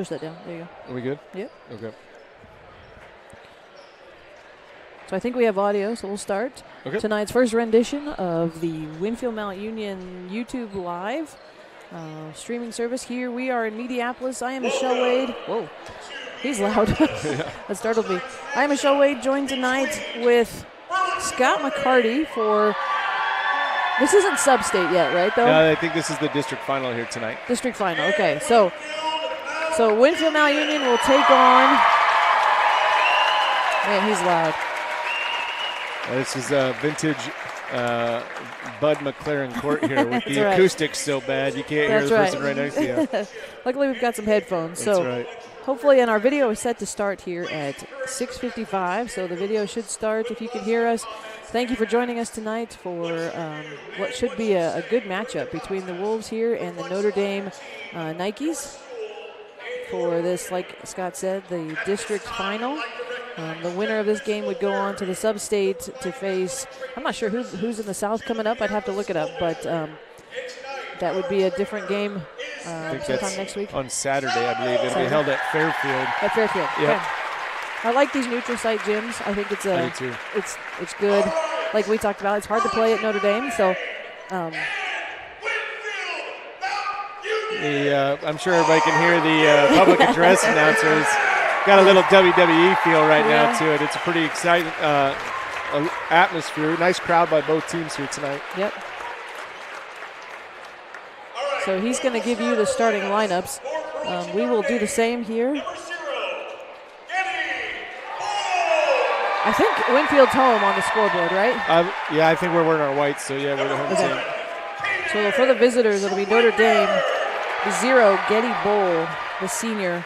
Push that down. There you go. Are we good? Yep. Okay. So I think we have audio, so we'll start. Okay. Tonight's first rendition of the Winfield Mount Union YouTube Live streaming service. Here we are in Mediapolis. I am Michelle Wade. Whoa, he's loud. That startled me. I am Michelle Wade, joined tonight with Scott McCarty for, this isn't sub-state yet, right, though? No, I think this is the district final here tonight. District final, okay. So Winfield Mount Union will take on, man, he's loud. This is vintage Bud McLaren court here with the right. acoustics so bad you can't hear the person right next to you. Luckily, we've got some headphones. That's so right. Hopefully, and our video is set to start here at 6:55, so the video should start if you can hear us. Thank you for joining us tonight for what should be a good matchup between the Wolves here and the Notre Dame Nikes for this, like Scott said, the district final. The winner of this game would go on to the sub-state to face, I'm not sure who's in the South coming up. I'd have to look it up, but that would be a different game sometime next week. On Saturday, I believe. It'll be held at Fairfield. At Fairfield, yep. Okay. I like these neutral site gyms. I think it's I do too. It's good. Like we talked about, it's hard to play at Notre Dame, so I'm sure everybody can hear the public address announcers. Got a little WWE feel right now to it. It's a pretty exciting atmosphere. Nice crowd by both teams here tonight. Yep. So he's going to give you the starting lineups. We will do the same here. I think Winfield's home on the scoreboard, right? Yeah, I think we're wearing our whites, so yeah, we're the home team. So for the visitors, it'll be Notre Dame, the 0, Getty Bowl, the senior.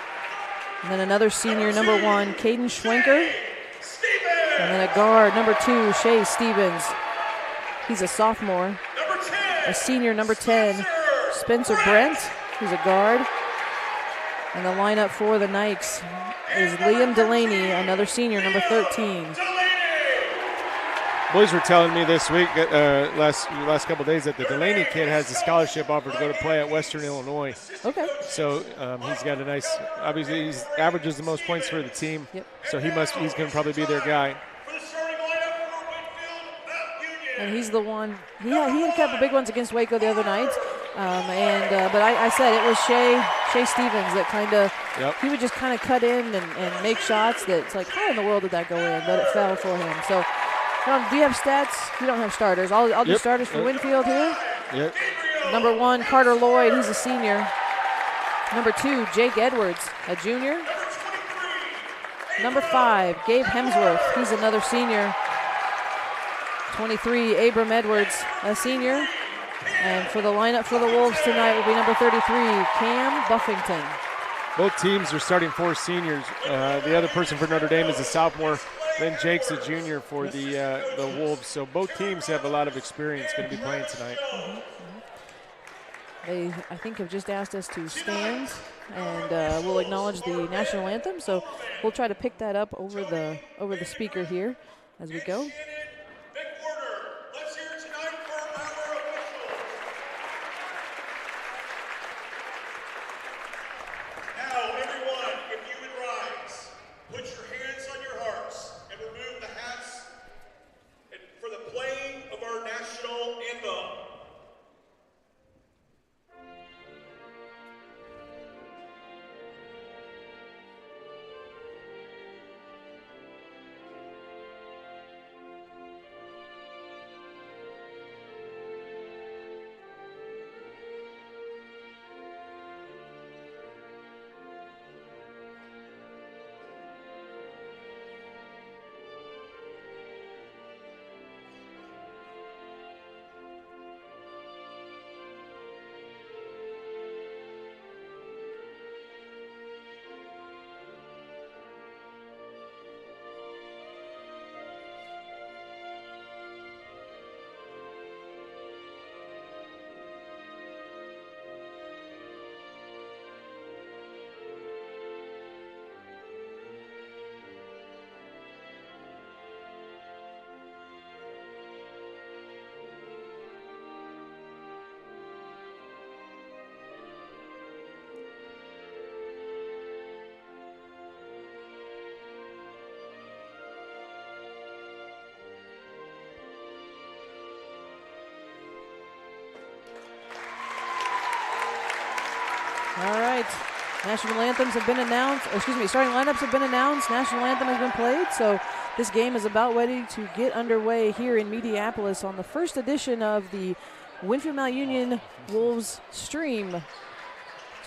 And then another senior, number 1, Caden Schwenker. And then a guard, number 2, Shea Stevens. He's a sophomore. A senior, number 10, Spencer Brent. He's a guard. And the lineup for the Nikes is Liam Delaney, another senior, number 13. Boys were telling me this week, last couple of days, that the Delaney kid has a scholarship offer to go to play at Western Illinois. Okay. So he's got a nice. Obviously, he averages the most points for the team. Yep. So he's going to probably be their guy. And he's the one. He had a couple big ones against Waco the other night. But I said it was Shea Stevens that kind of. Yep. He would just kind of cut in and make shots that it's like, how in the world did that go in? But it fell for him. So. Do you have stats? You don't have starters. I'll do starters for Winfield here. Yep. Number 1, Carter Lloyd. He's a senior. Number 2, Jake Edwards, a junior. Number 5, Gabe Hemsworth. He's another senior. 23, Abram Edwards, a senior. And for the lineup for the Wolves tonight will be number 33, Cam Buffington. Both teams are starting 4 seniors. The other person for Notre Dame is a sophomore. Then Jake's a junior for the Wolves. So both teams have a lot of experience going to be playing tonight. They, I think, have just asked us to stand, and we'll acknowledge the national anthem. So we'll try to pick that up over the speaker here as we go. tonight. National anthems have been announced, starting lineups have been announced. National anthem has been played, so this game is about ready to get underway here in Mediapolis on the first edition of the Winfield Mount Union Wolves stream.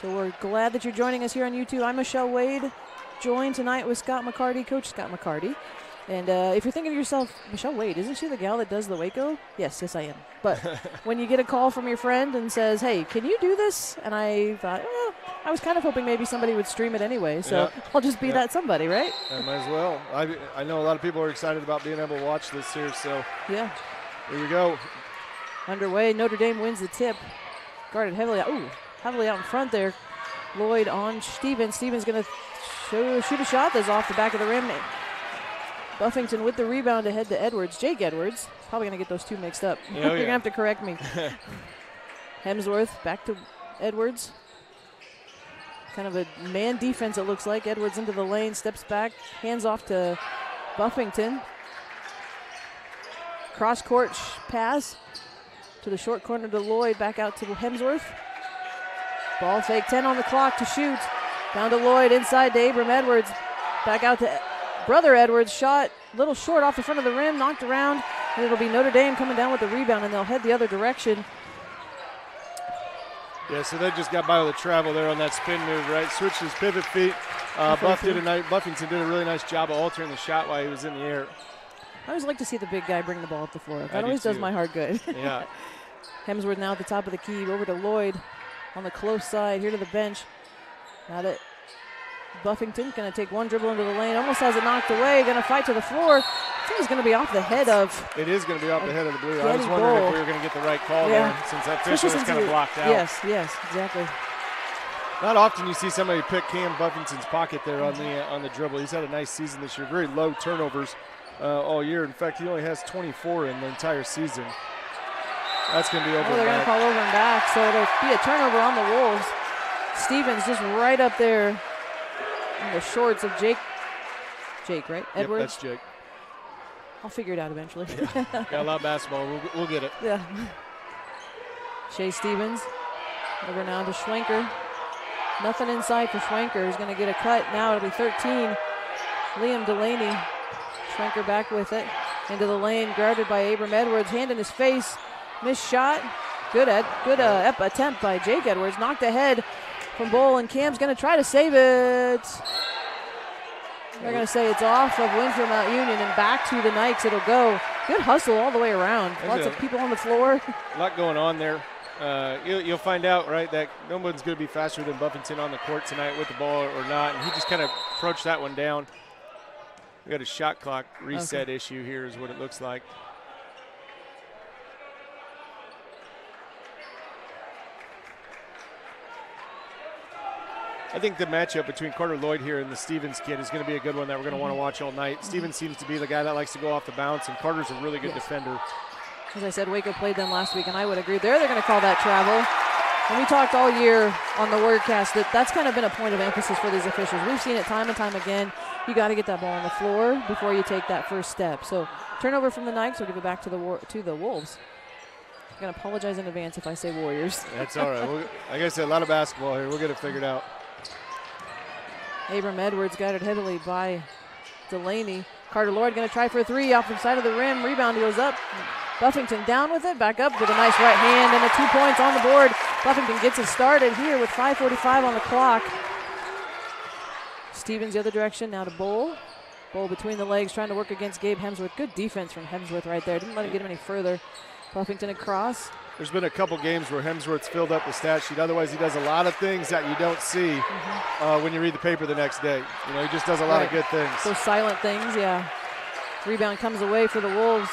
So we're glad that you're joining us here on YouTube. I'm Michelle Wade, joined tonight with Scott McCarty, Coach Scott McCarty. And if you're thinking to yourself, Michelle Wade, isn't she the gal that does the Waco? Yes, I am. But when you get a call from your friend and says, hey, can you do this? And I thought, well, I was kind of hoping maybe somebody would stream it anyway. So I'll just be that somebody, right? I might as well. I know a lot of people are excited about being able to watch this here. So yeah, here we go. Underway. Notre Dame wins the tip. Guarded heavily out in front there. Lloyd on Stevens. Stevens going to shoot a shot that's off the back of the rim. Buffington with the rebound ahead to Edwards. Jake Edwards. Probably going to get those two mixed up. You're going to have to correct me. Hemsworth back to Edwards. Kind of a man defense, it looks like. Edwards into the lane, steps back, hands off to Buffington. Cross-court pass to the short corner to Lloyd, back out to Hemsworth. Ball fake, 10 on the clock to shoot. Down to Lloyd, inside to Abram Edwards. Back out to Brother Edwards, shot a little short off the front of the rim, knocked around, and it'll be Notre Dame coming down with the rebound, and they'll head the other direction. Yeah, so they just got by with a travel there on that spin move, right? Switched his pivot feet. Buffington did a really nice job of altering the shot while he was in the air. I always like to see the big guy bring the ball up the floor. That always does my heart good. Yeah. Hemsworth now at the top of the key, over to Lloyd on the close side, here to the bench. Now that Buffington going to take one dribble into the lane, almost has it knocked away, going to fight to the floor. I think it's going to be off the head of. It is going to be off the head of the blue. I was wondering if we were going to get the right call there, since that official was kind of blocked out. Yes, exactly. Not often you see somebody pick Cam Buffington's pocket there on the dribble. He's had a nice season this year. Very low turnovers all year. In fact, he only has 24 in the entire season. That's going to be over. They're going to call over and back, so it'll be a turnover on the Wolves. Stevens just right up there in the shorts of Jake. Jake, right? Edwards? Yep, that's Jake. I'll figure it out eventually. Yeah. Got a lot of basketball. We'll get it. Yeah. Shea Stevens over now to Schwenker. Nothing inside for Schwenker. He's going to get a cut. Now it'll be 13. Liam Delaney. Schwenker back with it. Into the lane, guarded by Abram Edwards. Hand in his face. Missed shot. Good attempt by Jake Edwards. Knocked ahead from Bull, and Cam's going to try to save it. They're going to say it's off of Winfield Mount Union, and back to the Knights it'll go. Good hustle all the way around. Lots of people on the floor. A lot going on there. You'll find out, right, that no one's going to be faster than Buffington on the court tonight with the ball or not, and he just kind of approached that one down. We got a shot clock reset issue here is what it looks like. I think the matchup between Carter Lloyd here and the Stevens kid is going to be a good one that we're going to want to watch all night. Stevens seems to be the guy that likes to go off the bounce, and Carter's a really good defender. As I said, Waco played them last week, and I would agree. They're going to call that travel. And we talked all year on the wordcast that that's kind of been a point of emphasis for these officials. We've seen it time and time again. You got to get that ball on the floor before you take that first step. So turnover from the Knights. We'll give it back to the Wolves. I'm going to apologize in advance if I say Warriors. That's all right. Like I said, a lot of basketball here. We'll get it figured out. Abram Edwards guarded heavily by Delaney. Carter Lloyd going to try for a three off the side of the rim. Rebound goes up. Buffington down with it. Back up with a nice right hand and 2 points on the board. Buffington gets it started here with 5:45 on the clock. Stevens the other direction. Now to Bull. Bull between the legs trying to work against Gabe Hemsworth. Good defense from Hemsworth right there. Didn't let him get him any further. Buffington across. There's been a couple games where Hemsworth's filled up the stat sheet. Otherwise, he does a lot of things that you don't see when you read the paper the next day. You know, he just does a lot of good things. Those silent things, yeah. Rebound comes away for the Wolves.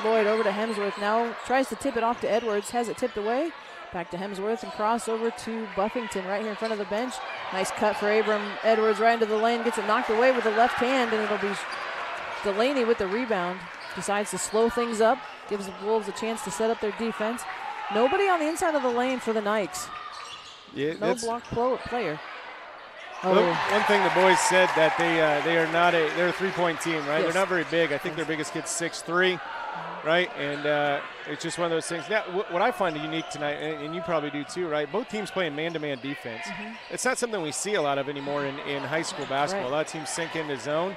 Lloyd over to Hemsworth. Now tries to tip it off to Edwards. Has it tipped away. Back to Hemsworth and cross over to Buffington right here in front of the bench. Nice cut for Abram Edwards right into the lane. Gets it knocked away with the left hand, and it'll be Delaney with the rebound. Decides to slow things up. Gives the Wolves a chance to set up their defense. Nobody on the inside of the lane for the Knights. Yeah, no block player. Well, one thing the boys said that they're a 3-point team, right? Yes. They're not very big. I think their biggest kid's 6'3". right? And it's just one of those things. Now, what I find unique tonight, and you probably do too, right? Both teams playing man-to-man defense. It's not something we see a lot of anymore in high school basketball. Right. A lot of teams sink into zone.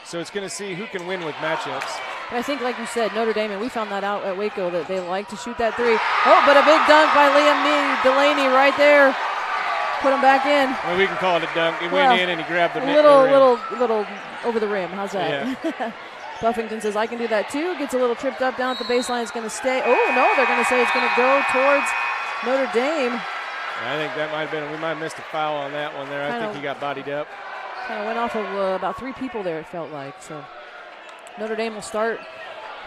So it's going to see who can win with matchups. But I think, like you said, Notre Dame, and we found that out at Waco, that they like to shoot that three. Oh, but a big dunk by Liam Delaney right there. Put him back in. Well, we can call it a dunk. It went in and he grabbed the rim. Little over the rim. How's that? Yeah. Buffington says, I can do that too. Gets a little tripped up down at the baseline. It's going to stay. Oh, no, they're going to say it's going to go towards Notre Dame. I think that might have been, we might have missed a foul on that one there. I think he got bodied up. Kind of went off of about 3 people there, it felt like. So Notre Dame will start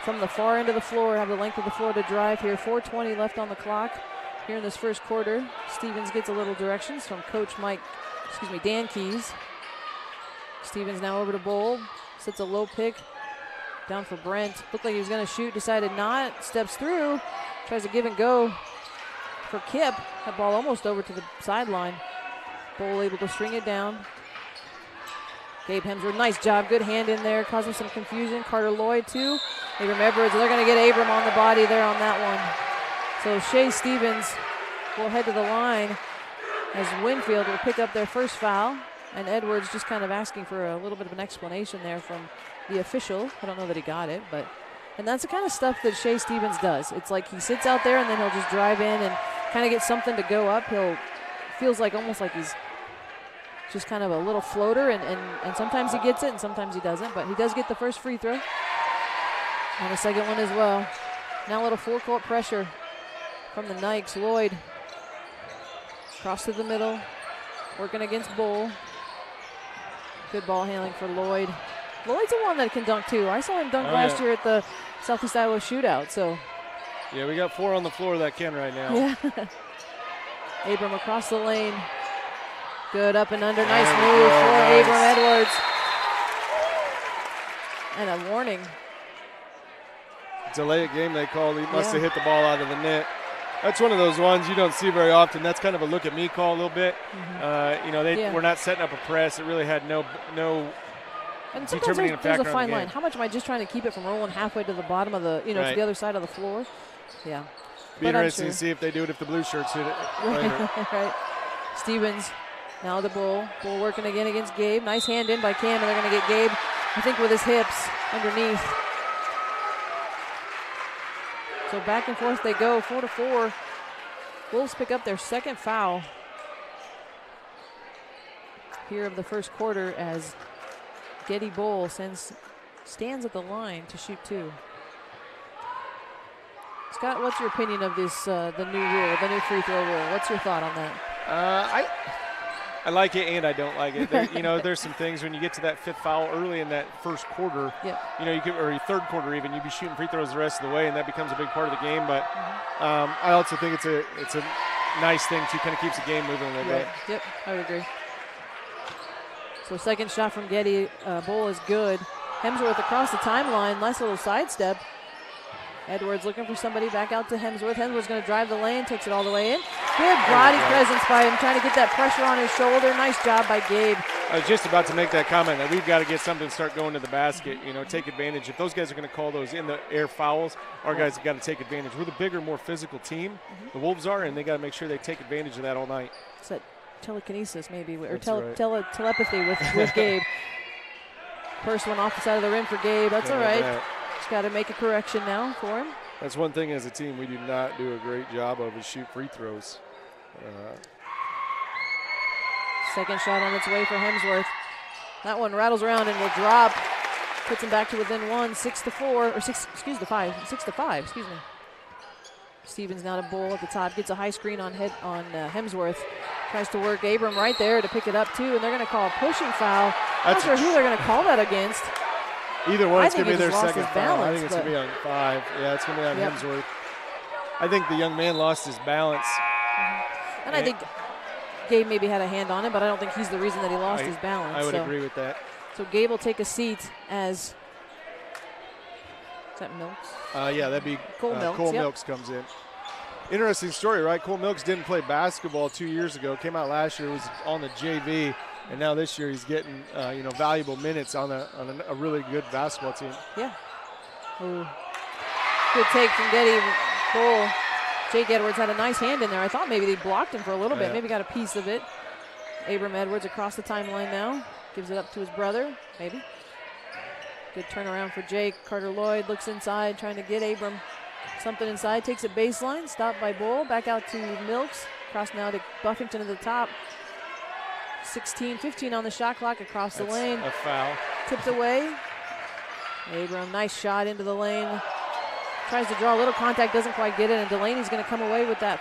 from the far end of the floor, have the length of the floor to drive here. 4:20 left on the clock here in this first quarter. Stevens gets a little directions from Coach Dan Keys. Stevens now over to Bowl. Sets a low pick down for Brent. Looked like he was going to shoot, decided not. Steps through, tries to give and go for Kip. That ball almost over to the sideline. Bowl able to string it down. Gabe Hemsworth, nice job, good hand in there, causing some confusion. Carter Lloyd too. Abram Edwards, they're going to get Abram on the body there on that one. So Shea Stevens will head to the line as Winfield will pick up their first foul. And Edwards just kind of asking for a little bit of an explanation there from the official. I don't know that he got it, and that's the kind of stuff that Shea Stevens does. It's like he sits out there and then he'll just drive in and kind of get something to go up. Feels like almost like he's just kind of a little floater, and sometimes he gets it and sometimes he doesn't, but he does get the first free throw. And the second one as well. Now a little full court pressure from the Nikes. Lloyd cross to the middle, working against Bull. Good ball handling for Lloyd. Lloyd's the one that can dunk too. I saw him dunk last year at the Southeast Iowa shootout. So yeah, we got 4 on the floor that can right now. Yeah. Abram across the lane. Good up and under. Nice move for Abram Edwards. And a warning. Delay it game they called. He must have hit the ball out of the net. That's one of those ones you don't see very often. That's kind of a look at me call a little bit. They were not setting up a press. It really had no and determining there's factor a fine on the line. game. How much am I just trying to keep it from rolling halfway to the bottom of the, to the other side of the floor? Yeah. Be interesting to see if they do it if the blue shirts hit it. Right. Stevens, now the Bull. Bull working again against Gabe. Nice hand in by Cam, and they're going to get Gabe, I think, with his hips underneath. So back and forth they go, 4-4. Wolves pick up their second foul here of the first quarter as Getty Bull stands at the line to shoot 2. Scott, what's your opinion of this, the new rule, the new free throw rule? What's your thought on that? I like it and I don't like it. There's some things when you get to that 5th foul early in that first quarter, you could, or your 3rd quarter even, you'd be shooting free throws the rest of the way, and that becomes a big part of the game. But I also think it's a nice thing too, kind of keeps the game moving a little bit. Yep, I would agree. So second shot from Getty, Bull is good. Hemsworth across the timeline, nice little sidestep. Edwards looking for somebody, back out to Hemsworth. Hemsworth's going to drive the lane, takes it all the way in. Good body presence by him, trying to get that pressure on his shoulder. Nice job by Gabe. I was just about to make that comment that we've got to get something to start going to the basket, take advantage. If those guys are going to call those in the air fouls, our guys have got to take advantage. We're the bigger, more physical team, the Wolves are, and they got to make sure they take advantage of that all night. It's that telekinesis maybe, or right. telepathy with Gabe. First one off the side of the rim for Gabe. That's all right. Just got to make a correction now for him. That's one thing as a team we do not do a great job of is shoot free throws. Second shot on its way for Hemsworth. That one rattles around and will drop. Puts him back to within 1, 6-4, or 6-5, excuse me. Stevens now to Bull at the top, gets a high screen on Hemsworth. Tries to work Abram right there to pick it up too, and they're going to call a pushing foul. I'm not sure who they're going to call that against. Either one, it's going to be their second foul. I think it's going to be on 5. Yeah, it's going to be on Hemsworth. I think the young man lost his balance. And I think Gabe maybe had a hand on it, but I don't think he's the reason that he lost his balance. I would agree with that. So Gabe will take a seat as, is that Milks? Yeah, that'd be Cole Milks comes in. Interesting story, right? Cole Milks didn't play basketball 2 years ago. Came out last year, was on the JV, and now this year he's getting valuable minutes on a really good basketball team. Yeah. Ooh. Good take from Getty Bull. Jake Edwards had a nice hand in there. I thought maybe they blocked him for a little bit. Maybe got a piece of it. Abram Edwards across the timeline now. Gives it up to his brother, maybe. Good turnaround for Jake. Carter Lloyd looks inside, trying to get Abram something inside. Takes it baseline, stopped by Bull. Back out to Milks. Cross now to Buffington at the top. 16-15 on the shot clock across the lane. A foul. Tipped away. Abram, nice shot into the lane. Tries to draw a little contact, doesn't quite get it, and Delaney's going to come away with that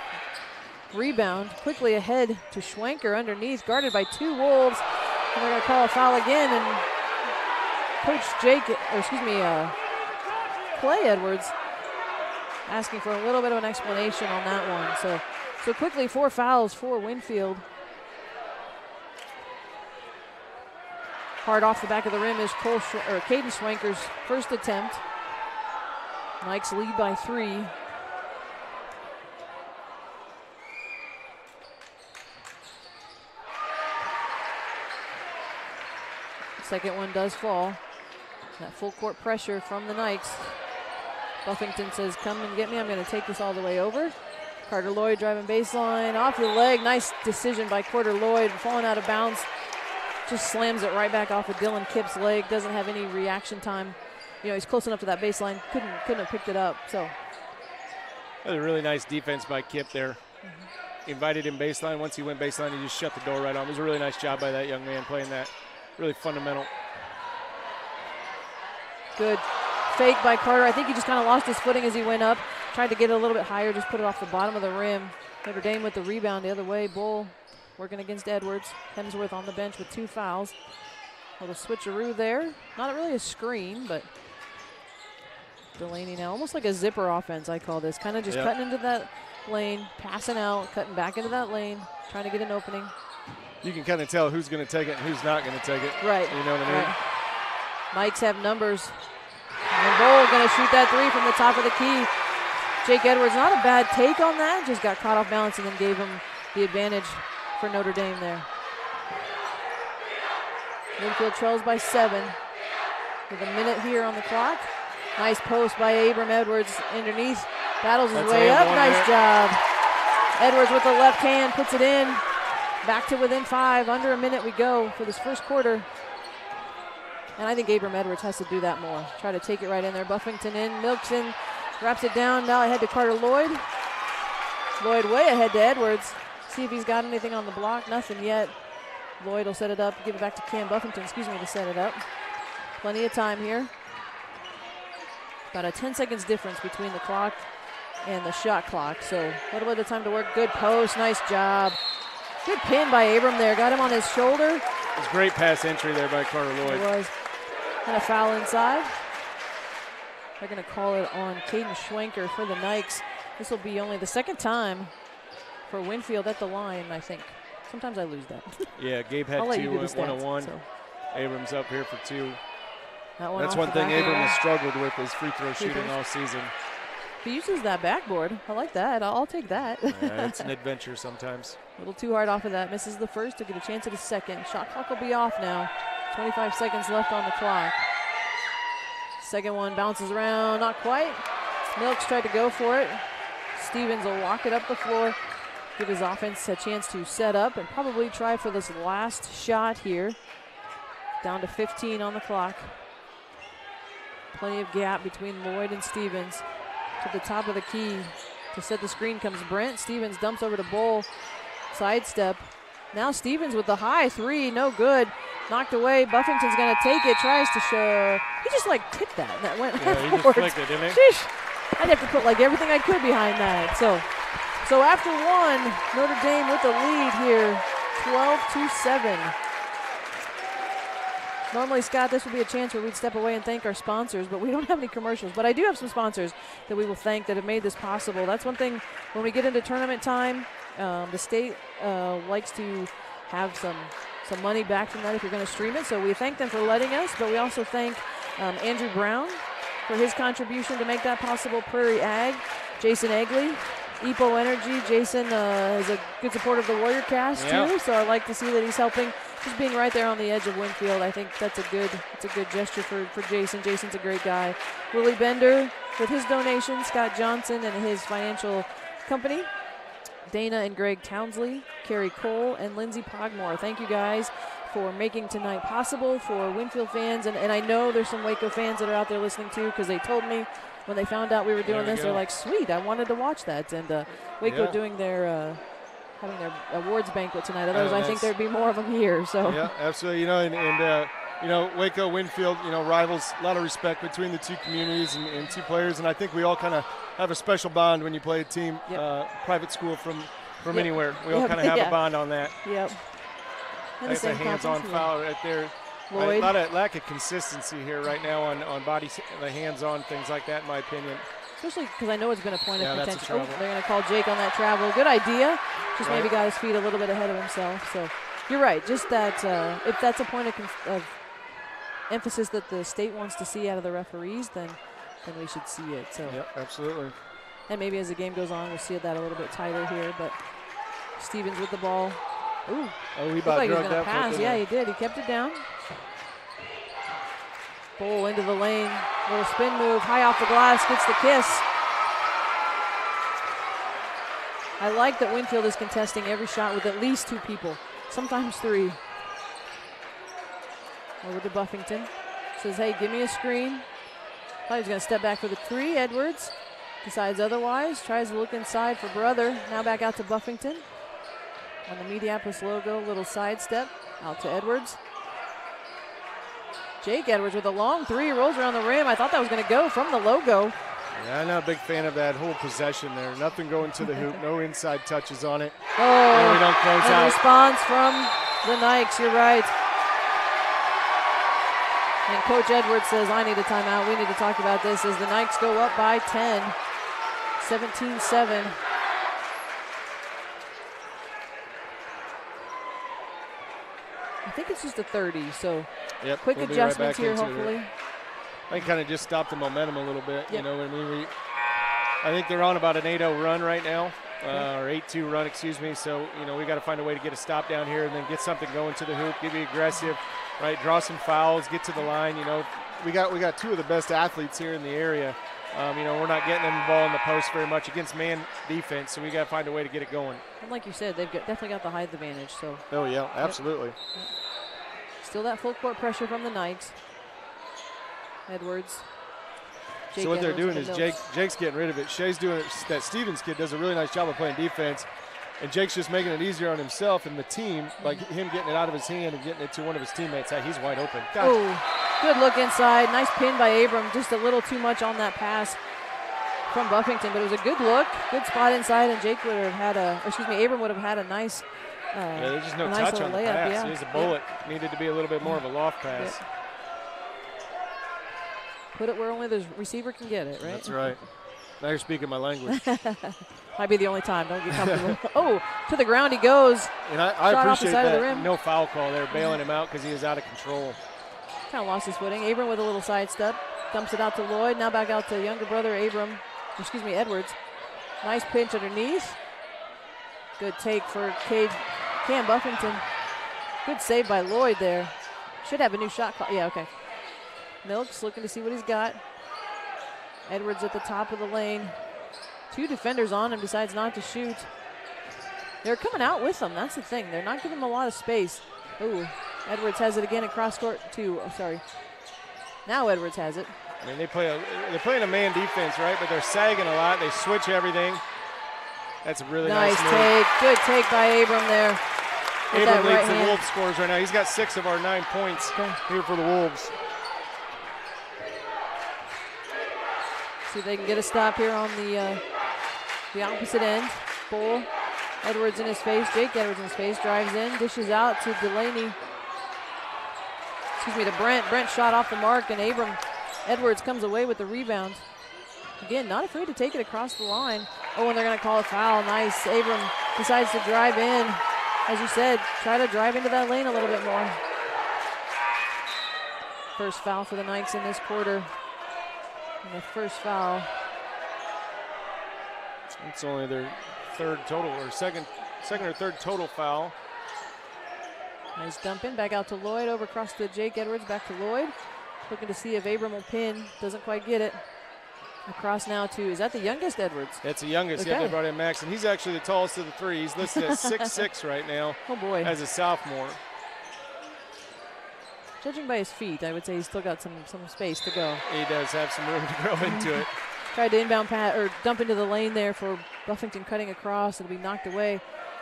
rebound. Quickly ahead to Schwenker underneath, guarded by 2 Wolves. And they're going to call a foul again, and Coach Clay Edwards asking for a little bit of an explanation on that one. So quickly 4 fouls for Winfield. Hard off the back of the rim is Caden Schwenker's first attempt. Knights lead by 3. Second one does fall. That full court pressure from the Knights. Buffington says, come and get me. I'm going to take this all the way over. Carter Lloyd driving baseline. Off the leg. Nice decision by Carter Lloyd. Falling out of bounds. Just slams it right back off of Dylan Kipp's leg. Doesn't have any reaction time. You know, he's close enough to that baseline. Couldn't have picked it up. So that was a really nice defense by Kipp there. Invited him baseline. Once he went baseline, he just shut the door right on him. It was a really nice job by that young man playing that. Really fundamental. Good fake by Carter. I think he just kind of lost his footing as he went up. Tried to get it a little bit higher, just put it off the bottom of the rim. Notre Dame with the rebound the other way. Bull working against Edwards. Hemsworth on the bench with 2 fouls. A little switcheroo there. Not really a screen, but Delaney now, almost like a zipper offense, I call this. Kind of just cutting into that lane, passing out, cutting back into that lane, trying to get an opening. You can kind of tell who's going to take it and who's not going to take it. Right. You know what I mean? Right. Knights have numbers. And Bull going to shoot that 3 from the top of the key. Jake Edwards, not a bad take on that. Just got caught off balance and then gave him the advantage for Notre Dame there. Winfield trails by 7 with a minute here on the clock. Nice post by Abram Edwards underneath. Battles his way up. Nice job. Edwards with the left hand puts it in. Back to within 5. Under a minute we go for this first quarter. And I think Abram Edwards has to do that more. Try to take it right in there. Buffington in, Milks in, wraps it down. Now ahead to Carter Lloyd. Lloyd way ahead to Edwards. See if he's got anything on the block. Nothing yet. Lloyd will set it up, give it back to Cam Buffington, to set it up. Plenty of time here. About a 10 seconds difference between the clock and the shot clock. So a little bit of time to work. Good post, nice job. Good pin by Abram there, got him on his shoulder. It was great pass entry there by Carter Lloyd. It was. And a foul inside. They're going to call it on Caden Schwenker for the Knights. This will be only the second time for Winfield at the line, I think. Sometimes I lose that. Yeah, Gabe had 2 at 1-on-1. So. Abrams up here for 2. That's one thing Abram has struggled with is free throw shooting all season. He uses that backboard. I like that. I'll take that. It's an adventure sometimes. A little too hard off of that. Misses the first to get a chance at a second. Shot clock will be off now. 25 seconds left on the clock. Second one bounces around. Not quite. Milks tried to go for it. Stevens will walk it up the floor. Give his offense a chance to set up and probably try for this last shot here. Down to 15 on the clock. Plenty of gap between Lloyd and Stevens. To the top of the key. To set the screen comes Brent. Stevens dumps over to Bull. Sidestep. Now Stevens with the high 3. No good. Knocked away. Buffington's going to take it. Tries to show. He just tipped that. And that went he just flicked it, didn't he? Sheesh. I'd have to put everything I could behind that. So after 1, Notre Dame with the lead here, 12-7. Normally, Scott, this would be a chance where we'd step away and thank our sponsors, but we don't have any commercials. But I do have some sponsors that we will thank that have made this possible. That's one thing when we get into tournament time, the state likes to have some money back from that if you're going to stream it. So we thank them for letting us, but we also thank Andrew Brown for his contribution to make that possible, Prairie Ag, Jason Egley, EPO Energy. Jason is a good supporter of the Warrior Cast too, so I like to see that he's helping just being right there on the edge of Winfield. I think it's a good gesture for Jason. Jason's a great guy. Willie Bender with his donation, Scott Johnson and his financial company, Dana and Greg Townsley, Carrie Cole, and Lindsay Pogmore. Thank you guys for making tonight possible for Winfield fans. And I know there's some Waco fans that are out there listening too, because they told me when they found out we were doing this, they're like, sweet, I wanted to watch that. And Waco doing their having their awards banquet tonight. Otherwise, I think there'd be more of them here. So yeah, absolutely. And Waco, Winfield, rivals, a lot of respect between the two communities and two players. And I think we all kind of have a special bond when you play a team, private school from anywhere. We all kind of have a bond on that. Yep. That's a hands-on foul right there. Lloyd. A lot of lack of consistency here right now on body, the hands-on, things like that, in my opinion. Especially because I know it's been a point of that's contention. They're going to call Jake on that travel. Good idea. Just maybe got his feet a little bit ahead of himself. So you're right. Just that if that's a point of emphasis that the state wants to see out of the referees, then we should see it. So absolutely. And maybe as the game goes on, we'll see that a little bit tighter here. But Stevens with the ball. Ooh. Oh, he about like drugged he was going to that. pass. Yeah, he did. He kept it down. Bowl into the lane. Little spin move. High off the glass. Gets the kiss. I like that Winfield is contesting every shot with at least 2 people. Sometimes 3. Over to Buffington. Says, hey, give me a screen. Thought he was going to step back for the 3. Edwards decides otherwise. Tries to look inside for Brother. Now back out to Buffington. On the Mediapolis logo, little sidestep out to Edwards. Jake Edwards with a long 3, rolls around the rim. I thought that was going to go from the logo. Yeah, I'm not a big fan of that whole possession there. Nothing going to the hoop, no inside touches on it. Oh, and we don't close out. Response from the Nikes, you're right. And Coach Edwards says, I need a timeout. We need to talk about this as the Nikes go up by 10, 17-7. I think it's just a 30, so quick adjustments here, hopefully. I think kind of just stop the momentum a little bit. You know what I mean? I think they're on about an 8-0 run right now, or 8-2 run, excuse me. So, we got to find a way to get a stop down here and then get something going to the hoop, get be aggressive, right? Draw some fouls, get to the line. We got 2 of the best athletes here in the area. We're not getting them the ball in the post very much against man defense, so we got to find a way to get it going. And like you said, they've definitely got the height advantage. So. Oh yeah, absolutely. Still that full court pressure from the Knights. Edwards. Jake so what Edwards they're doing is Jake's getting rid of it. Shea's doing it. That Stevens kid does a really nice job of playing defense, and Jake's just making it easier on himself and the team, like him getting it out of his hand and getting it to one of his teammates. He's wide open. Oh, good look inside. Nice pin by Abram. Just a little too much on that pass from Buffington, but it was a good look, good spot inside, and Jake would have had Abram would have had a nice. There's just no touch on the pass. Yeah. Here's a bullet. Needed to be a little bit more of a loft pass. Yep. Put it where only the receiver can get it, right? That's right. Now you're speaking my language. Might be the only time. Don't get comfortable. Oh, to the ground he goes. And I appreciate that. No foul call there, bailing him out because he was out of control. Kind of lost his footing. Abram with a little sidestep. Dumps it out to Lloyd. Now back out to younger brother Edwards. Nice pinch underneath. Good take for Cam Buffington. Good save by Lloyd there. Should have a new shot clock. Yeah, okay. Milks looking to see what he's got. Edwards at the top of the lane. 2 defenders on him, decides not to shoot. They're coming out with him. That's the thing. They're not giving him a lot of space. Ooh, Edwards has it again across court. 2. Oh, sorry. Now Edwards has it. I mean, they're playing a man defense, right? But they're sagging a lot. They switch everything. That's a really nice move. Take. Good take by Abram there. Abram leads the Wolves scores right now. He's got 6 of our 9 points here for the Wolves. See if they can get a stop here on the opposite end. Bull, Edwards in his face. Jake Edwards in his face. Drives in, dishes out to Delaney. To Brent. Brent shot off the mark, and Edwards comes away with the rebound. Again, not afraid to take it across the line. Oh, and they're going to call a foul. Nice. Abram decides to drive in. As you said, try to drive into that lane a little bit more. First foul for the Knights in this quarter. And the first foul. It's only their third total, or second or third total foul. Nice dump in, back out to Lloyd, over across to Jake Edwards, back to Lloyd. Looking to see if Abram will pin, doesn't quite get it. Across now to, is that the youngest Edwards? That's the youngest, okay. Yeah, they brought in Max, and he's actually the tallest of the three. He's listed at 6'6" right now. Oh boy. As a sophomore. Judging by his feet, I would say he's still got some space to go. He does have some room to grow into it. Tried to inbound or dump into the lane there for Buffington cutting across. It'll be knocked away,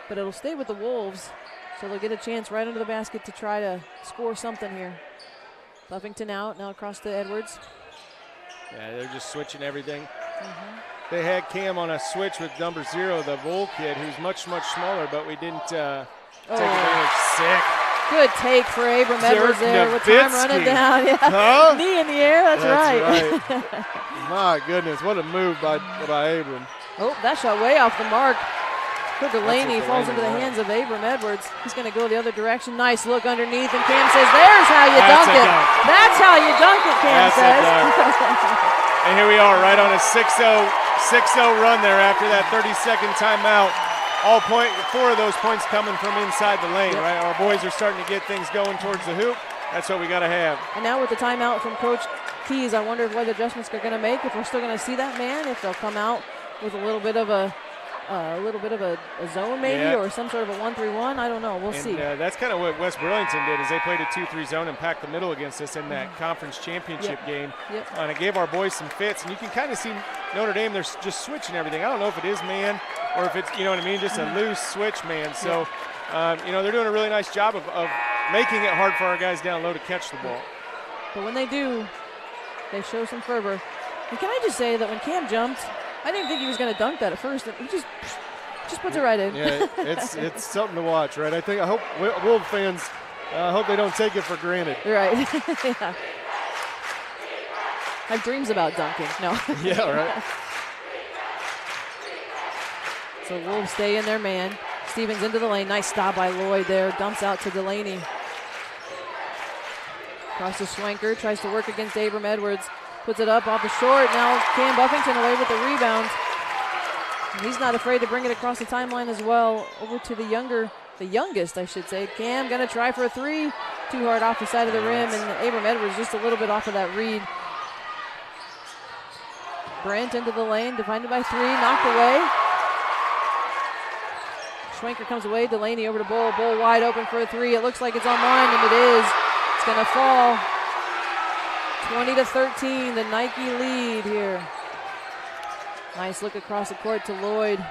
but it'll stay with the Wolves. So they'll get a chance right under the basket to try to score something here. Buffington out, now across to Edwards. Yeah, they're just switching everything. They had Cam on a switch with number 0, the Bull kid, who's much smaller, but we didn't take advantage. Sick. Good take for Abram Edwards there with time running down. Yeah. Huh? Knee in the air, that's right. My goodness, what a move by Abram. Oh, that shot way off the mark. Good Delaney falls into the hands of Abram Edwards. He's going to go the other direction. Nice look underneath, and Cam says, there's how you dunk it. That's how you dunk it, Cam says. And here we are, right on a 6-0 run there after that 30-second timeout. 4 of those points coming from inside the lane, right? Our boys are starting to get things going towards the hoop. That's what we got to have. And now with the timeout from Coach Keys, I wonder what adjustments they're going to make, if we're still going to see that man, if they'll come out with a little bit of a zone maybe, or some sort of a 1-3-1. I don't know. We'll see. That's kind of what West Burlington did, is they played a 2-3 zone and packed the middle against us in that conference championship game. And it gave our boys some fits. And you can kind of see Notre Dame, they're just switching everything. I don't know if it is man or if it's, you know what I mean, just a loose switch man. So, they're doing a really nice job of making it hard for our guys down low to catch the ball. But when they do, they show some fervor. And can I just say that when Cam jumped, I didn't think he was going to dunk that at first. He just puts it right in. Yeah, it's something to watch, right? I hope Wolf fans, I hope they don't take it for granted. Right. Yeah. I have dreams about dunking. No. Yeah, right. So Wolves stay in their man. Stevens into the lane. Nice stop by Lloyd there. Dumps out to Delaney. Across to Schwenker. Tries to work against Abram Edwards. Puts it up off the short. Now Cam Buffington away with the rebound. And he's not afraid to bring it across the timeline as well. Over to the youngest, I should say. Cam gonna try for a 3. Too hard off the side of the rim, and Abram Edwards just a little bit off of that read. Brent into the lane, defended by 3, knocked away. Schwenker comes away, Delaney over to Bull. Bull wide open for a 3. It looks like it's online, and it is. It's gonna fall. 20-13, the Nike lead here. Nice look across the court to Lloyd.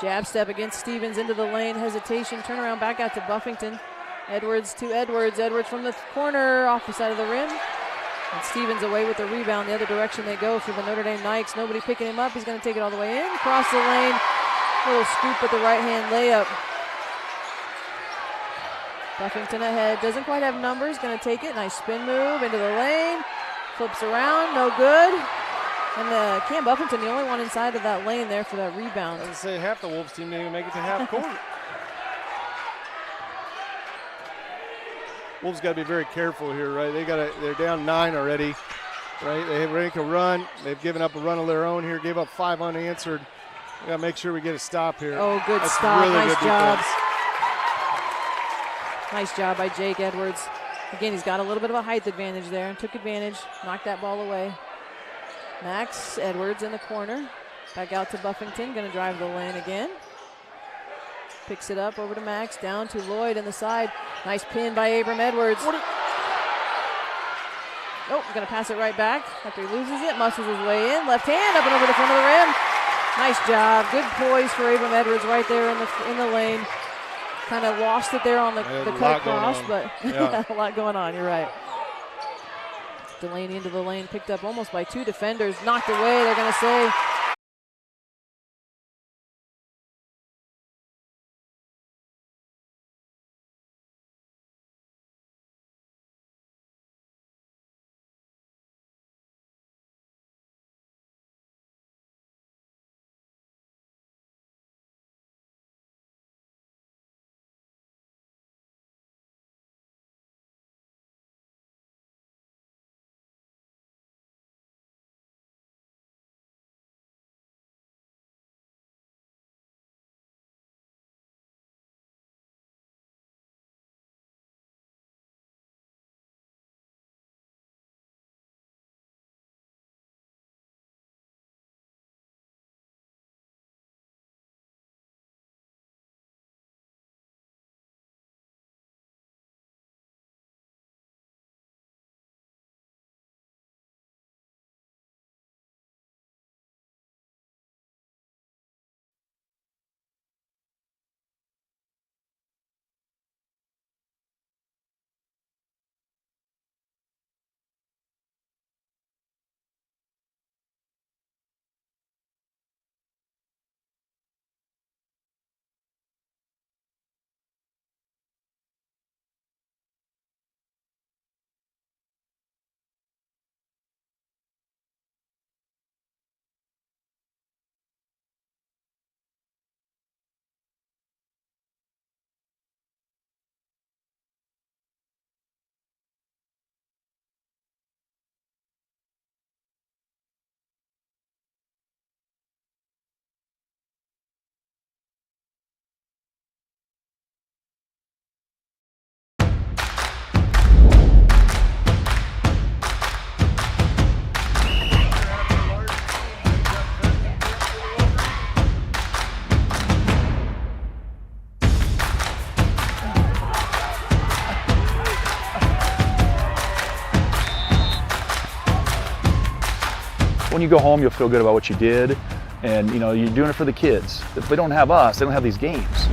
Jab step against Stevens into the lane. Hesitation, turnaround back out to Buffington. Edwards to Edwards. Edwards from the corner, off the side of the rim. And Stevens away with the rebound. The other direction they go for the Notre Dame Nikes. Nobody picking him up. He's going to take it all the way in. Across the lane. Little scoop with the right-hand layup. Buffington ahead. Doesn't quite have numbers. Going to take it. Nice spin move into the lane. Flips around. No good. And Cam Buffington, the only one inside of that lane there for that rebound. I was going to say, half the Wolves team didn't even make it to half court. Wolves got to be very careful here, right? They're down 9 already, right? They make a run. They've given up a run of their own here. Gave up 5 unanswered. We got to make sure we get a stop here. Oh, good That's stop. Really nice good job. defense. Nice job by Jake Edwards. Again, he's got a little bit of a height advantage there and took advantage. Knocked that ball away. Max Edwards in the corner. Back out to Buffington. Going to drive the lane again. Picks it up over to Max. Down to Lloyd in the side. Nice pin by Abram Edwards. Oh, going to pass it right back after he loses it. Muscles his way in. Left hand up and over the front of the rim. Nice job. Good poise for Abram Edwards right there in the lane. Kind of lost it there on the cut cross, but a lot going on. You're right. Delaney into the lane, picked up almost by 2 defenders. Knocked away, they're going to say. when you go home, you'll feel good about what you did, and you know, you're doing it for the kids. If they don't have us, they don't have these games.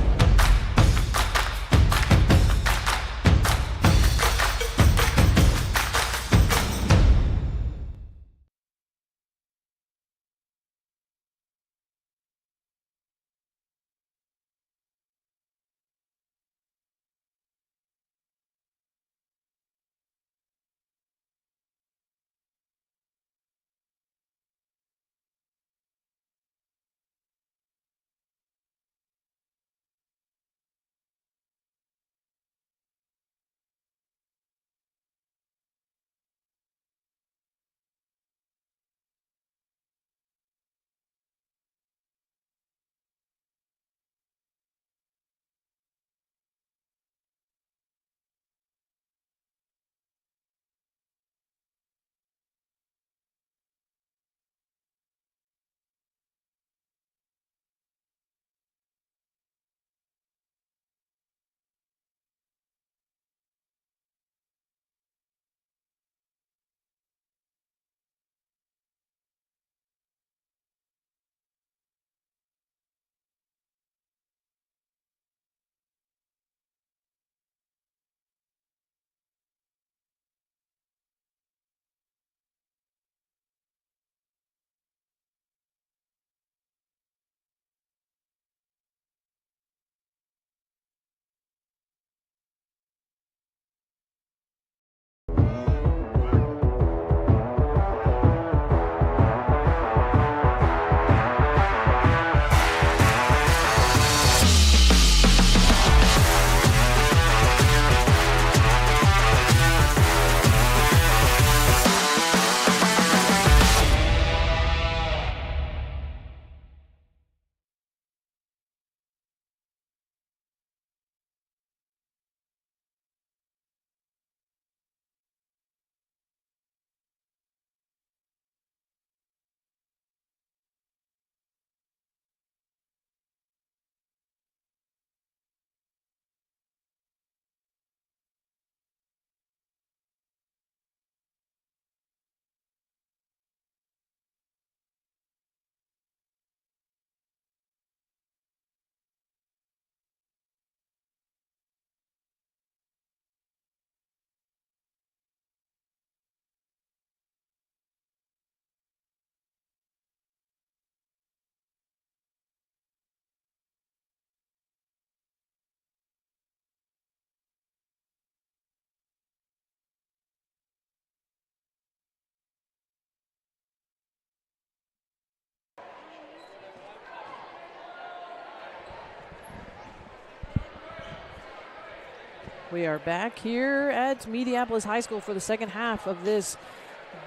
We are back here at Mediapolis High School for the second half of this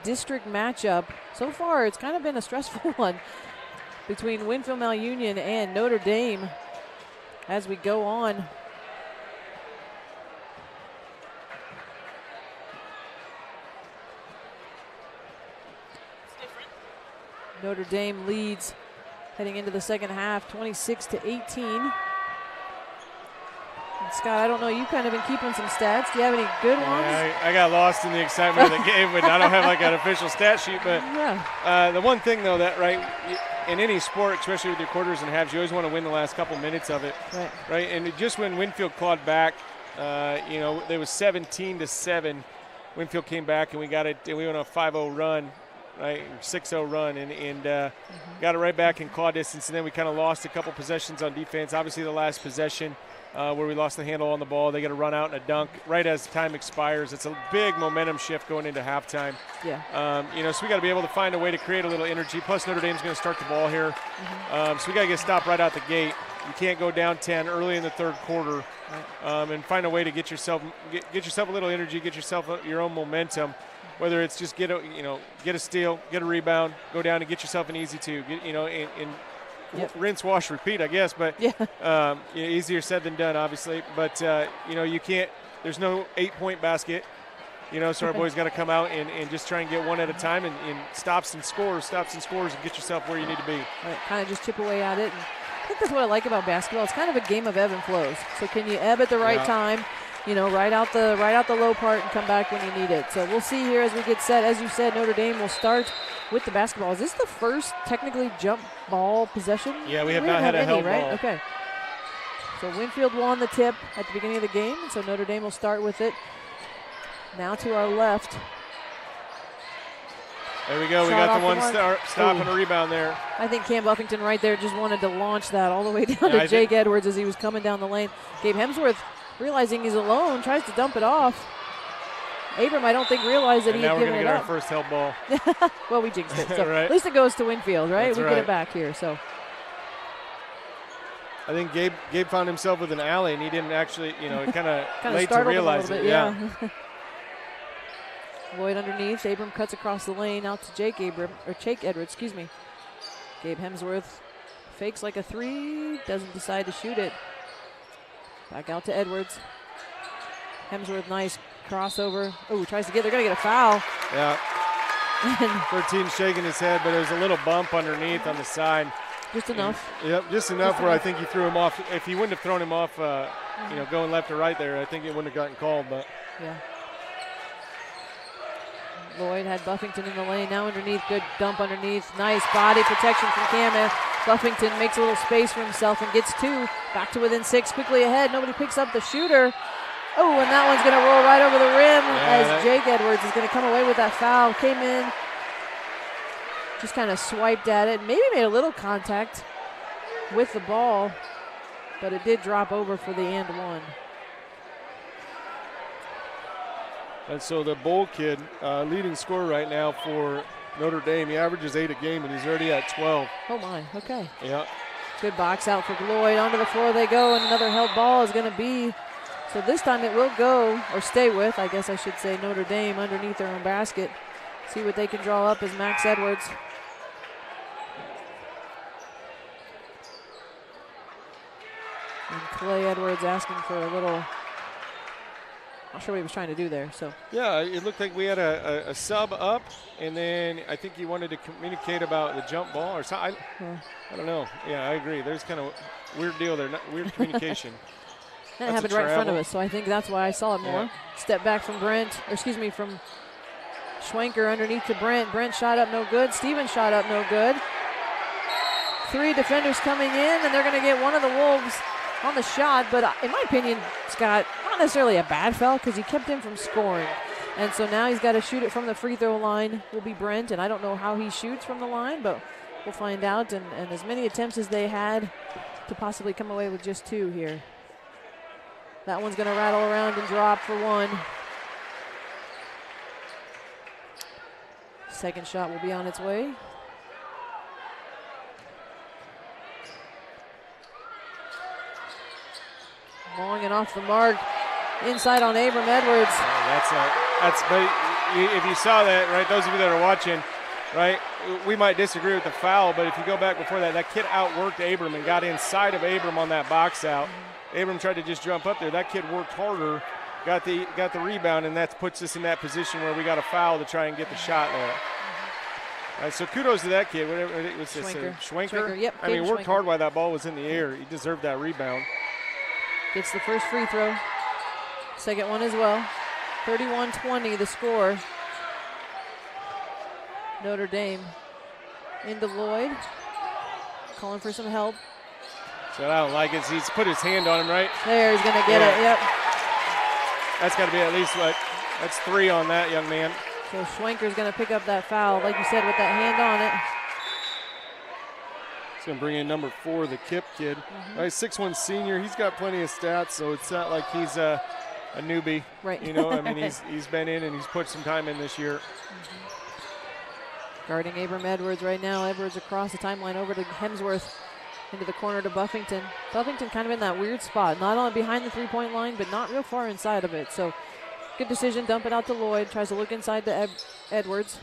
district matchup. So far, it's kind of been a stressful one between Winfield Mount Union and Notre Dame as we go on. Notre Dame leads heading into the second half, 26-18. Scott, I don't know, you've kind of been keeping some stats. Do you have any good ones? Yeah, I got lost in the excitement of the game, but I don't have like an official stat sheet. But the one thing, though, that in any sport, especially with your quarters and halves, you always want to win the last couple minutes of it. Right. And just when Winfield clawed back, there was 17-7. Winfield came back and we got it, and we went on a 5-0 run. Right, 6-0 run, and got it right back in claw distance, and then we kind of lost a couple possessions on defense. Obviously, the last possession where we lost the handle on the ball, they got to run out and a dunk right as time expires. It's a big momentum shift going into halftime. Yeah. So we got to be able to find a way to create a little energy. Plus, Notre Dame's going to start the ball here, so we got to get stopped right out the gate. You can't go down 10 early in the third quarter, and find a way to get yourself a little energy, get yourself your own momentum. Whether it's just get a steal, get a rebound, go down and get yourself an easy two, rinse, wash, repeat, I guess. But easier said than done, obviously. But you can't. There's no 8-point basket. So our boys got to come out and just try and get one at a time and stops and scores, and get yourself where you need to be. Right, kind of just chip away at it. And I think that's what I like about basketball. It's kind of a game of ebb and flows. So can you ebb at the right time? right out the low part and come back when you need it. So we'll see here as we get set. As you said, Notre Dame will start with the basketball. Is this the first technically jump ball possession? Yeah, we have not had a held right? ball. Okay. So Winfield won the tip at the beginning of the game, so Notre Dame will start with it. Now to our left. There we go. We got the one stop and a rebound there. I think Cam Buffington right there just wanted to launch that all the way down to Jake Edwards as he was coming down the lane. Gabe Hemsworth, realizing he's alone, tries to dump it off. Abram, I don't think, realized that he had given it up. Now we're going to get our first held ball. Well, we jinxed it. So right. At least it goes to Winfield, right? That's we right. get it back here. So I think Gabe found himself with an alley, and he didn't actually, kind of late to startled realize him a it. little bit, yeah. Lloyd underneath. Abram cuts across the lane out to Jake Edwards, excuse me. Gabe Hemsworth fakes like a three, doesn't decide to shoot it. Back out to Edwards. Hemsworth, nice crossover. Oh, tries to they're going to get a foul. Yeah. 13 shaking his head, but there's a little bump underneath on the side. Just enough. Yep, just enough where I think he threw him off. If he wouldn't have thrown him off, going left or right there, I think it wouldn't have gotten called. But yeah. Lloyd had Buffington in the lane. Now underneath, good dump underneath. Nice body protection from Cam. Buffington makes a little space for himself and gets two. Back to within 6, quickly ahead. Nobody picks up the shooter. Oh, and that one's going to roll right over the rim as Jake Edwards is going to come away with that foul. Came in, just kind of swiped at it. Maybe made a little contact with the ball, but it did drop over for the and one. And so the Bowl kid, leading scorer right now for Notre Dame, he averages 8 a game, and he's already at 12. Oh, my. Okay. Yeah. Good box out for Lloyd. Onto the floor they go, and another held ball is going to be. So this time it will go, or stay with, I guess I should say, Notre Dame underneath their own basket. See what they can draw up as Max Edwards. And Clay Edwards asking for a little. Not sure what he was trying to do there. So yeah, it looked like we had a sub up, and then I think he wanted to communicate about the jump ball or something. I don't know. Yeah, I agree. There's kind of weird deal there, weird communication. That happened right in front of us, so I think that's why I saw it more. Yeah. Step back from from Schwenker underneath to Brent. Brent shot up no good. Stevens shot up no good. 3 defenders coming in, and they're going to get one of the Wolves on the shot, but in my opinion, Scott, not necessarily a bad foul because he kept him from scoring. And so now he's got to shoot it from the free throw line, will be Brent, and I don't know how he shoots from the line, but we'll find out. And as many attempts as they had to possibly come away with just 2 here. That one's going to rattle around and drop for 1. Second shot will be on its way. Long and off the mark, inside on Abram Edwards. But if you saw that, right, those of you that are watching, right, we might disagree with the foul, but if you go back before that, that kid outworked Abram and got inside of Abram on that box out. Abram tried to just jump up there. That kid worked harder, got the rebound, and that puts us in that position where we got a foul to try and get the shot there. All right, so kudos to that kid. Whatever it was, Schwenker. Yep, I mean, worked hard while that ball was in the air. He deserved that rebound. Gets the first free throw. Second one as well. 31-20 the score. Notre Dame into Lloyd. Calling for some help. So I don't like it. He's put his hand on him, right? There, he's going to get it, yep. That's got to be at least, that's 3 on that young man. So Schwenker's going to pick up that foul, like you said, with that hand on it. He's going to bring in number 4, the Kip kid. Right, 6'1" senior. He's got plenty of stats, so it's not like he's a newbie. Right. I mean, he's been in and he's put some time in this year. Guarding Abram Edwards right now. Edwards across the timeline over to Hemsworth. Into the corner to Buffington. Buffington kind of in that weird spot. Not only behind the three-point line, but not real far inside of it. So good decision. Dump it out to Lloyd. Tries to look inside to Edwards.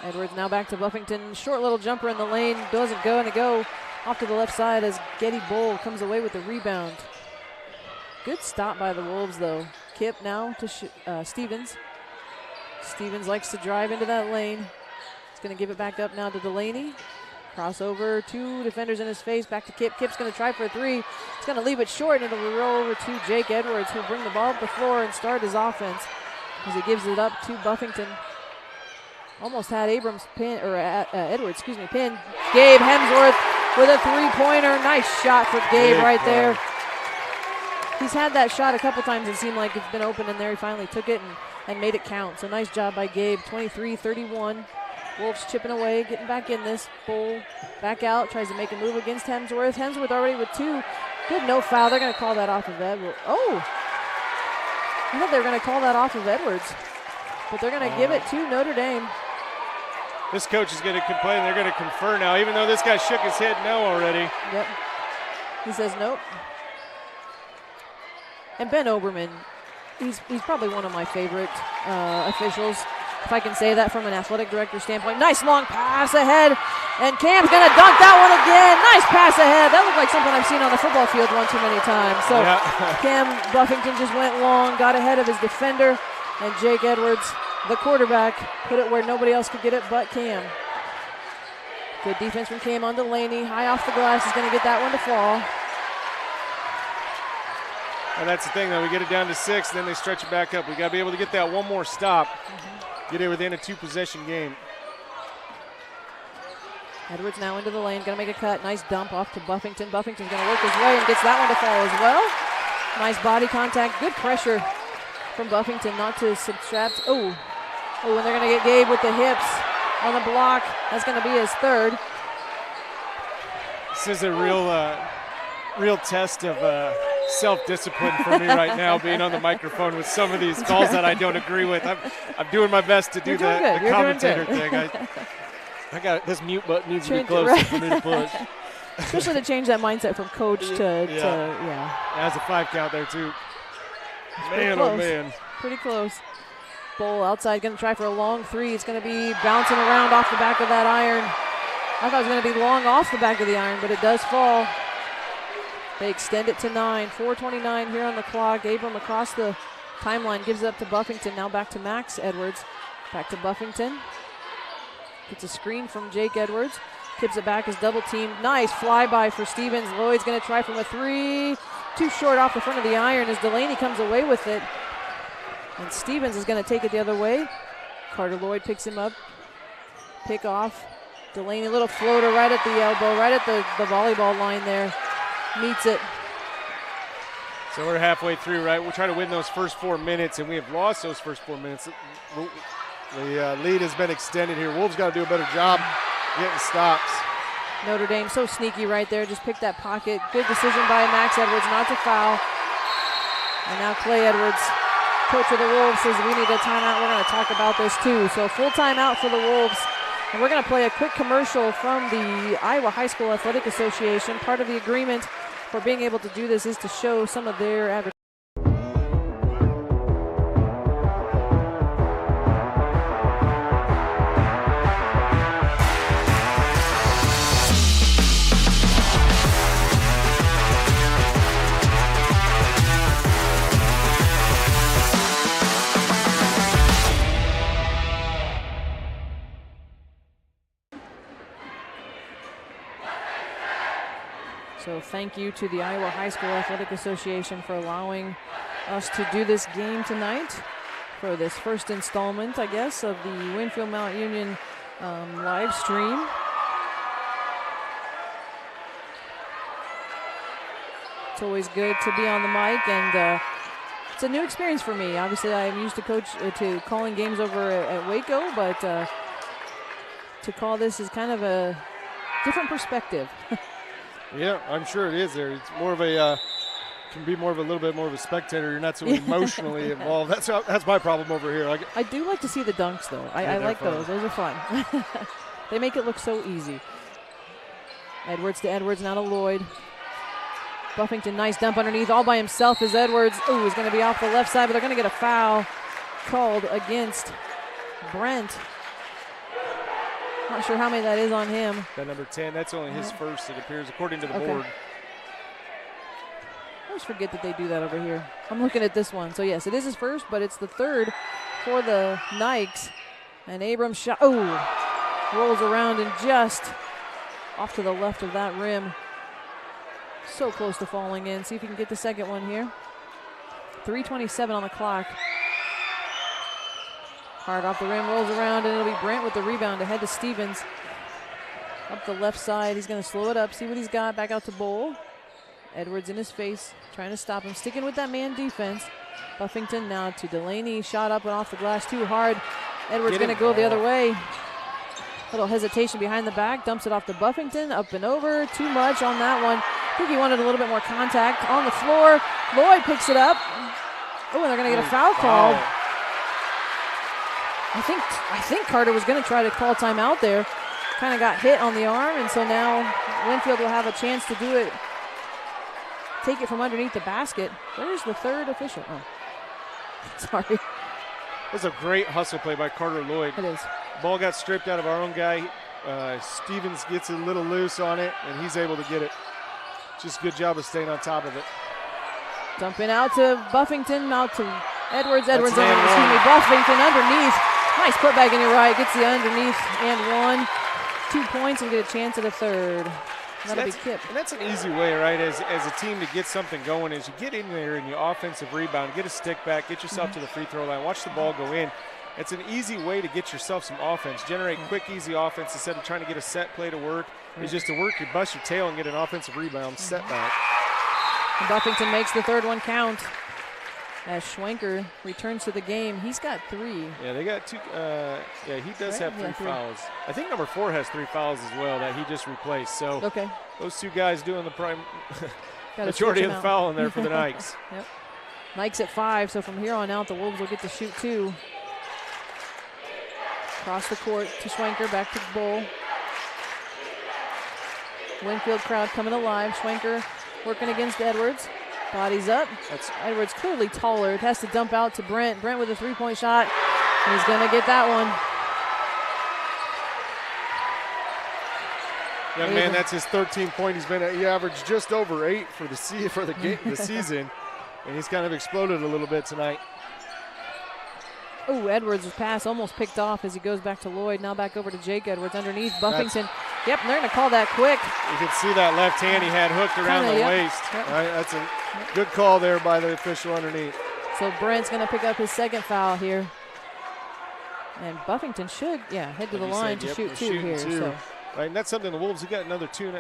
Edwards now back to Buffington. Short little jumper in the lane. Doesn't go, and it go off to the left side as Getty Bull comes away with the rebound. Good stop by the Wolves, though. Kip now to Stevens. Stevens likes to drive into that lane. He's going to give it back up now to Delaney. Crossover, 2 defenders in his face, back to Kip. Kip's going to try for a 3. He's going to leave it short, and it'll roll over to Jake Edwards, who'll bring the ball up the floor and start his offense as he gives it up to Buffington. Almost had Abrams pin, or Edwards, pin. Gabe Hemsworth with a 3-pointer. Nice shot for Gabe right there. He's had that shot a couple times. It seemed like it's been open in there. He finally took it and made it count. So nice job by Gabe. 23-31. Wolves chipping away, getting back in this. Bull back out, tries to make a move against Hemsworth. Hemsworth already with 2. Good, no foul. They're going to call that off of Edwards. Oh! I thought they were going to call that off of Edwards. But they're going to give it to Notre Dame. This coach is going to complain. They're going to confer now, even though this guy shook his head no already. Yep. He says nope. And Ben Oberman, he's probably one of my favorite officials, if I can say that from an athletic director standpoint. Nice long pass ahead, and Cam's going to dunk that one again. Nice pass ahead. That looked like something I've seen on the football field one too many times. So Cam Buffington just went long, got ahead of his defender, and Jake Edwards, the quarterback, put it where nobody else could get it but Cam. Good defense from Cam on Delaney. High off the glass, is going to get that one to fall. And that's the thing, though. We get it down to 6, then they stretch it back up. We got to be able to get that one more stop. Get it within a 2-possession game. Edwards now into the lane, going to make a cut. Nice dump off to Buffington. Buffington's going to work his way and gets that one to fall as well. Nice body contact. Good pressure from Buffington not to subtract. Oh, and they're going to get Gabe with the hips on the block. That's going to be his 3rd. This is a real test of self-discipline for me right now, being on the microphone with some of these calls that I don't agree with. I'm doing my best to do the commentator thing. I got this mute button needs to be closer for me to push. Especially to change that mindset from coach to Has a 5 count there too. Man, oh man. Pretty close. Bull outside, going to try for a long 3. It's going to be bouncing around off the back of that iron. I thought it was going to be long off the back of the iron, but it does fall. They extend it to 9. 4:29 here on the clock. Abram across the timeline gives it up to Buffington. Now back to Max Edwards. Back to Buffington. Gets a screen from Jake Edwards. Tips it back as double teamed. Nice flyby for Stevens. Lloyd's going to try from a 3. Too short off the front of the iron as Delaney comes away with it. And Stevens is going to take it the other way. Carter Lloyd picks him up. Pick off. Delaney, little floater right at the elbow, right at the volleyball line there. Meets it. So we're halfway through, right? We'll try to win those first 4 minutes, and we have lost those first 4 minutes. The lead has been extended here. Wolves got to do a better job getting stops. Notre Dame so sneaky right there. Just picked that pocket. Good decision by Max Edwards not to foul. And now Clay Edwards, coach of the Wolves, says we need a timeout. We're going to talk about this too. So full timeout for the Wolves. And we're going to play a quick commercial from the Iowa High School Athletic Association. Part of the agreement for being able to do this is to show some of their advertising. So thank you to the Iowa High School Athletic Association for allowing us to do this game tonight for this first installment, I guess, of the Winfield Mount Union live stream. It's always good to be on the mic, and it's a new experience for me. Obviously, I'm used to calling games over at Waco, but to call this is kind of a different perspective. Yeah, I'm sure it is there. It's more of a, can be more of a little bit more of a spectator. You're not so emotionally involved. That's my problem over here. I do like to see the dunks, though. I like fun. Those are fun. They make it look so easy. Edwards to Edwards, now to Lloyd. Buffington, nice dump underneath, all by himself is Edwards. Ooh, he's going to be off the left side, but they're going to get a foul called against Brent. Not sure how many that is on him. That number 10, that's only his first, it appears, according to the board. I always forget that they do that over here. I'm looking at this one. So, yes, it is his first, but it's the 3rd for the Nikes. And Abrams shot, rolls around and just off to the left of that rim. So close to falling in. See if you can get the second one here. 3:27 on the clock. Hard off the rim, rolls around, and it'll be Brent with the rebound ahead to Stevens. Up the left side, he's going to slow it up, see what he's got. Back out to Bowl. Edwards in his face, trying to stop him. Sticking with that man defense. Buffington now to Delaney. Shot up and off the glass too hard. Edwards going to go the other way. Little hesitation behind the back. Dumps it off to Buffington. Up and over. Too much on that one. I think he wanted a little bit more contact. On the floor. Lloyd picks it up. Oh, and they're going to get a foul called. I think Carter was going to try to call timeout there. Kind of got hit on the arm, and so now Winfield will have a chance to do it. Take it from underneath the basket. Where's the third official? Oh, sorry. That's a great hustle play by Carter Lloyd. It is. Ball got stripped out of our own guy. Stevens gets a little loose on it, and he's able to get it. Just good job of staying on top of it. Dumping out to Buffington, out to Edwards. Buffington underneath. Nice putback in your right. Gets the underneath and one. 2 points and get a chance at a third. That'll be Kip. And that's an easy way, right, as a team to get something going is you get in there in your offensive rebound, get a stick back, get yourself to the free throw line, watch the ball go in. It's an easy way to get yourself some offense, generate quick, easy offense instead of trying to get a set play to work. It's just to work, you bust your tail and get an offensive rebound, set back. And Buffington makes the third one count. As Schwenker returns to the game, he's got 3. Yeah, they got 2. He does have 3 fouls. I think number 4 has 3 fouls as well that he just replaced. So those 2 guys doing the prime majority of the fouling there for the Nikes. Yep. Nikes at 5, so from here on out, the Wolves will get to shoot 2. Across the court to Schwenker, back to Bull. Winfield crowd coming alive. Schwenker working against Edwards. Bodies up. Edwards clearly taller. It has to dump out to Brent. Brent with a 3-point shot. He's going to get that one. Young man, that's his 13th point. He averaged just over 8 for the season, and he's kind of exploded a little bit tonight. Oh, Edwards' pass almost picked off as he goes back to Lloyd. Now back over to Jake Edwards underneath Buffington. Yep, and they're going to call that quick. You can see that left hand he had hooked around the waist. Yep. Right, that's a good call there by the official underneath. So Brent's going to pick up his second foul here. And Buffington should, head to the line to shoot 2 here. So. Right, and that's something the Wolves have got another 2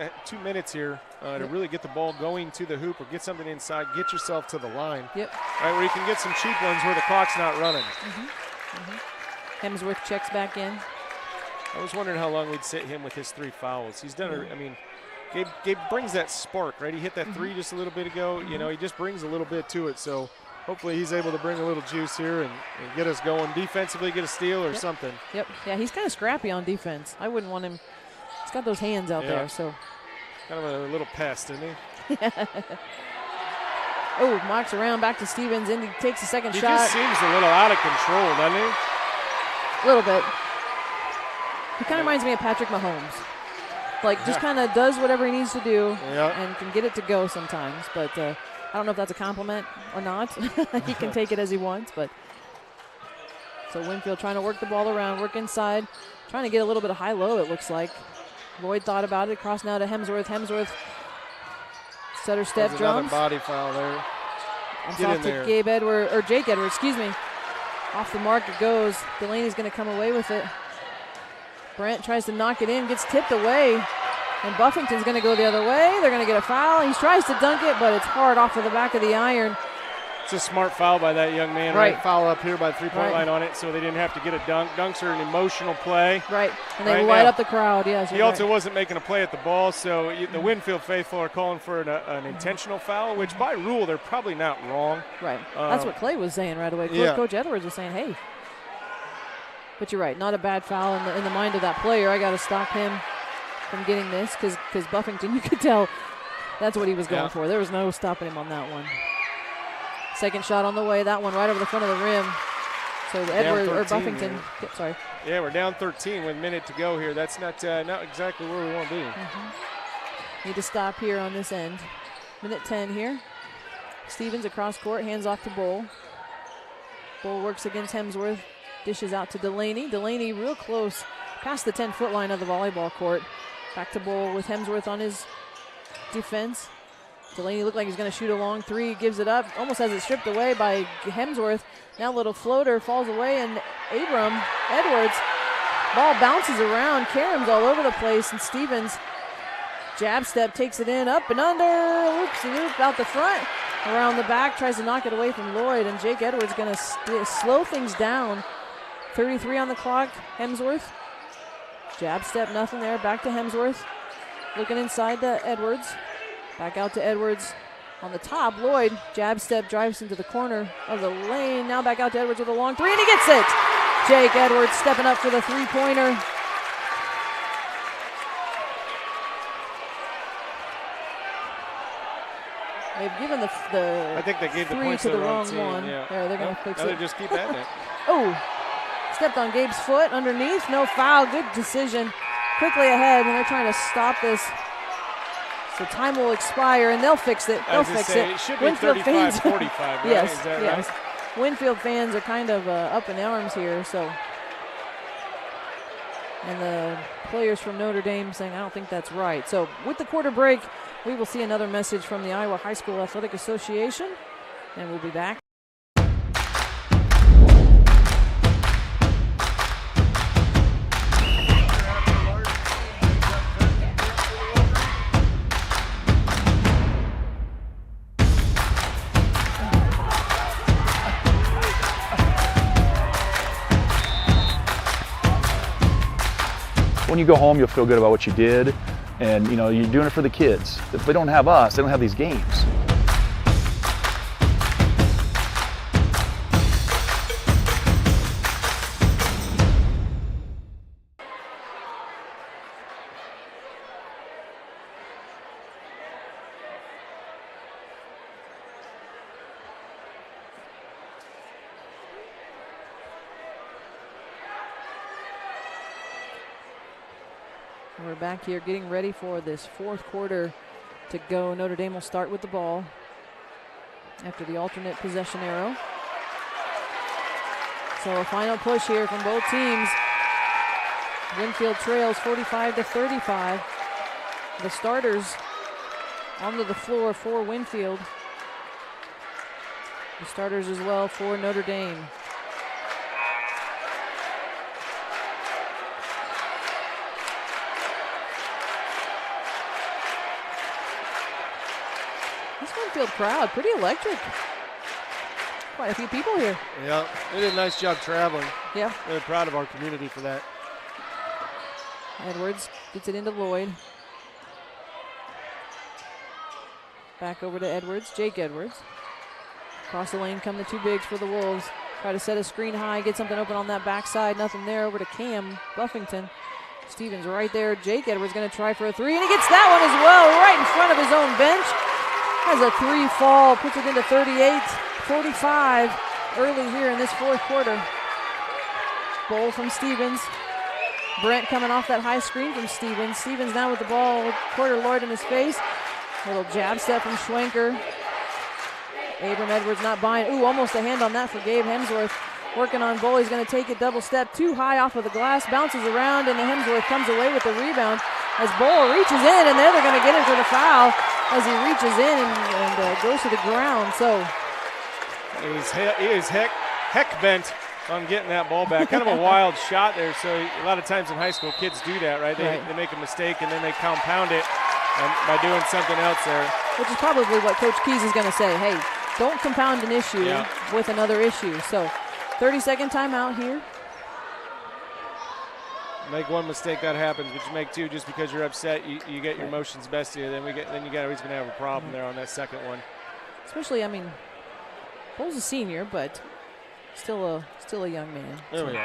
minutes here to really get the ball going to the hoop or get something inside, get yourself to the line. Yep. Right, where you can get some cheap ones where the clock's not running. Hemsworth checks back in. I was wondering how long we'd sit him with his 3 fouls. He's done Gabe brings that spark, right? He hit that 3 just a little bit ago. You know, he just brings a little bit to it. So hopefully he's able to bring a little juice here and get us going defensively, get a steal or something. Yep. Yeah, he's kind of scrappy on defense. I wouldn't want him. He's got those hands out there. So kind of a little pest, isn't he? Oh, knocks around back to Stevens. And he takes a second shot. He just seems a little out of control, doesn't he? A little bit. He kind of reminds me of Patrick Mahomes. Like, just kind of does whatever he needs to do and can get it to go sometimes. But I don't know if that's a compliment or not. He can take it as he wants. But so Winfield trying to work the ball around, work inside, trying to get a little bit of high-low, it looks like. Lloyd thought about it. Cross now to Hemsworth. Hemsworth stutter step There's drums. Another body foul there. Get off to Jake Edwards, excuse me. Off the mark it goes. Delaney's going to come away with it. Brent tries to knock it in, gets tipped away. And Buffington's going to go the other way. They're going to get a foul. He tries to dunk it, but it's hard off of the back of the iron. It's a smart foul by that young man, right? Foul up here by the 3-point line on it, so they didn't have to get a dunk. Dunks are an emotional play. Right, and they light up the crowd, yes. He also wasn't making a play at the ball, so the Winfield faithful are calling for an intentional foul, which by rule they're probably not wrong. Right, that's what Clay was saying right away. Coach Edwards was saying, hey. But you're right, not a bad foul in the mind of that player. I got to stop him from getting this because Buffington, you could tell that's what he was going for. There was no stopping him on that one. Second shot on the way, that one right over the front of the rim. So Buffington, sorry. Yeah, we're down 13 with a minute to go here. That's not exactly where we want to be. Need to stop here on this end. Minute 10 here. Stevens across court, hands off to Bull. Bull works against Hemsworth, dishes out to Delaney. Delaney real close, past the 10-foot line of the volleyball court. Back to Bull with Hemsworth on his defense. Delaney looked like he's going to shoot a long three. Gives it up. Almost has it stripped away by Hemsworth. Now a little floater falls away, and Edwards. Ball bounces around. Karam's all over the place, and Stevens jab step takes it in, up and under. Loop out the front. Around the back, tries to knock it away from Lloyd, and Jake Edwards going to slow things down. 33 on the clock. Hemsworth. Jab step, nothing there. Back to Hemsworth. Looking inside to Edwards. Back out to Edwards on the top. Lloyd, jab step, drives into the corner of the lane. Now back out to Edwards with a long three, and he gets it. Jake Edwards stepping up for the three-pointer. They've given the I think they gave the three points to the wrong team, one. Yeah. There, they're going to fix now it. they just keep adding it. Oh, stepped on Gabe's foot underneath. No foul. Good decision. Quickly ahead, and they're trying to stop this. So time will expire, and they'll fix it. They'll fix it. It should be 35-45, right? Yes, Is that yes. right? Winfield fans are kind of up in arms here, so. And the players from Notre Dame saying, I don't think that's right. So with the quarter break, we will see another message from the Iowa High School Athletic Association, and we'll be back. When you go home, you'll feel good about what you did, and you know you're doing it for the kids. If they don't have us, they don't have these games. We're back here getting ready for this fourth quarter to go. Notre Dame will start with the ball after the alternate possession arrow. So a final push here from both teams. Winfield trails 45-35. The starters onto the floor for Winfield. The starters as well for Notre Dame. This Winfield crowd, pretty electric. Quite a few people here. Yeah, they did a nice job traveling. Yeah. They're proud of our community for that. Edwards gets it into Lloyd. Back over to Edwards, Jake Edwards. Across the lane come the two bigs for the Wolves. Try to set a screen high, get something open on that backside. Nothing there. Over to Cam Buffington. Stevens right there. Jake Edwards going to try for a three, and he gets that one as well, right in front of his own bench. Has a three fall, puts it into 38-45 early here in this fourth quarter. Bowl from Stevens. Brent coming off that high screen from Stevens. Stevens now with the ball with Porter Lloyd in his face. Little jab step from Schwenker. Abram Edwards not buying. Ooh, almost a hand on that for Gabe Hemsworth. Working on Bull. He's going to take it double step too high off of the glass. Bounces around, and the Hemsworth comes away with the rebound as Bull reaches in, and there they're going to get him for the foul as he reaches in and goes to the ground. So he is heck bent on getting that ball back. Kind of a wild shot there. So a lot of times in high school, kids do that, right? They make a mistake and then they compound it by doing something else there. Which is probably what Coach Keys is going to say. Hey, don't compound an issue with another issue. So 30-second timeout here. Make one mistake, that happens, but you make two just because you're upset. You get your emotions best here. Then you got always going to have a problem there on that second one. Especially, I mean, Bull's a senior, but still a young man. There we go.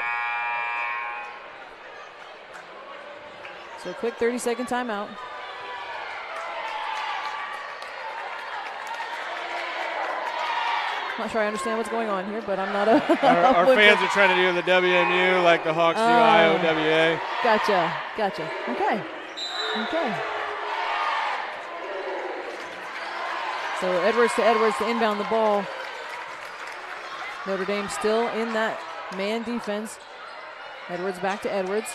So quick 30-second timeout. Not sure I understand what's going on here, but I'm not a. Our fans are trying to do the WMU like the Hawks do IOWA. Gotcha. Okay. So Edwards to inbound the ball. Notre Dame still in that man defense. Edwards back to Edwards.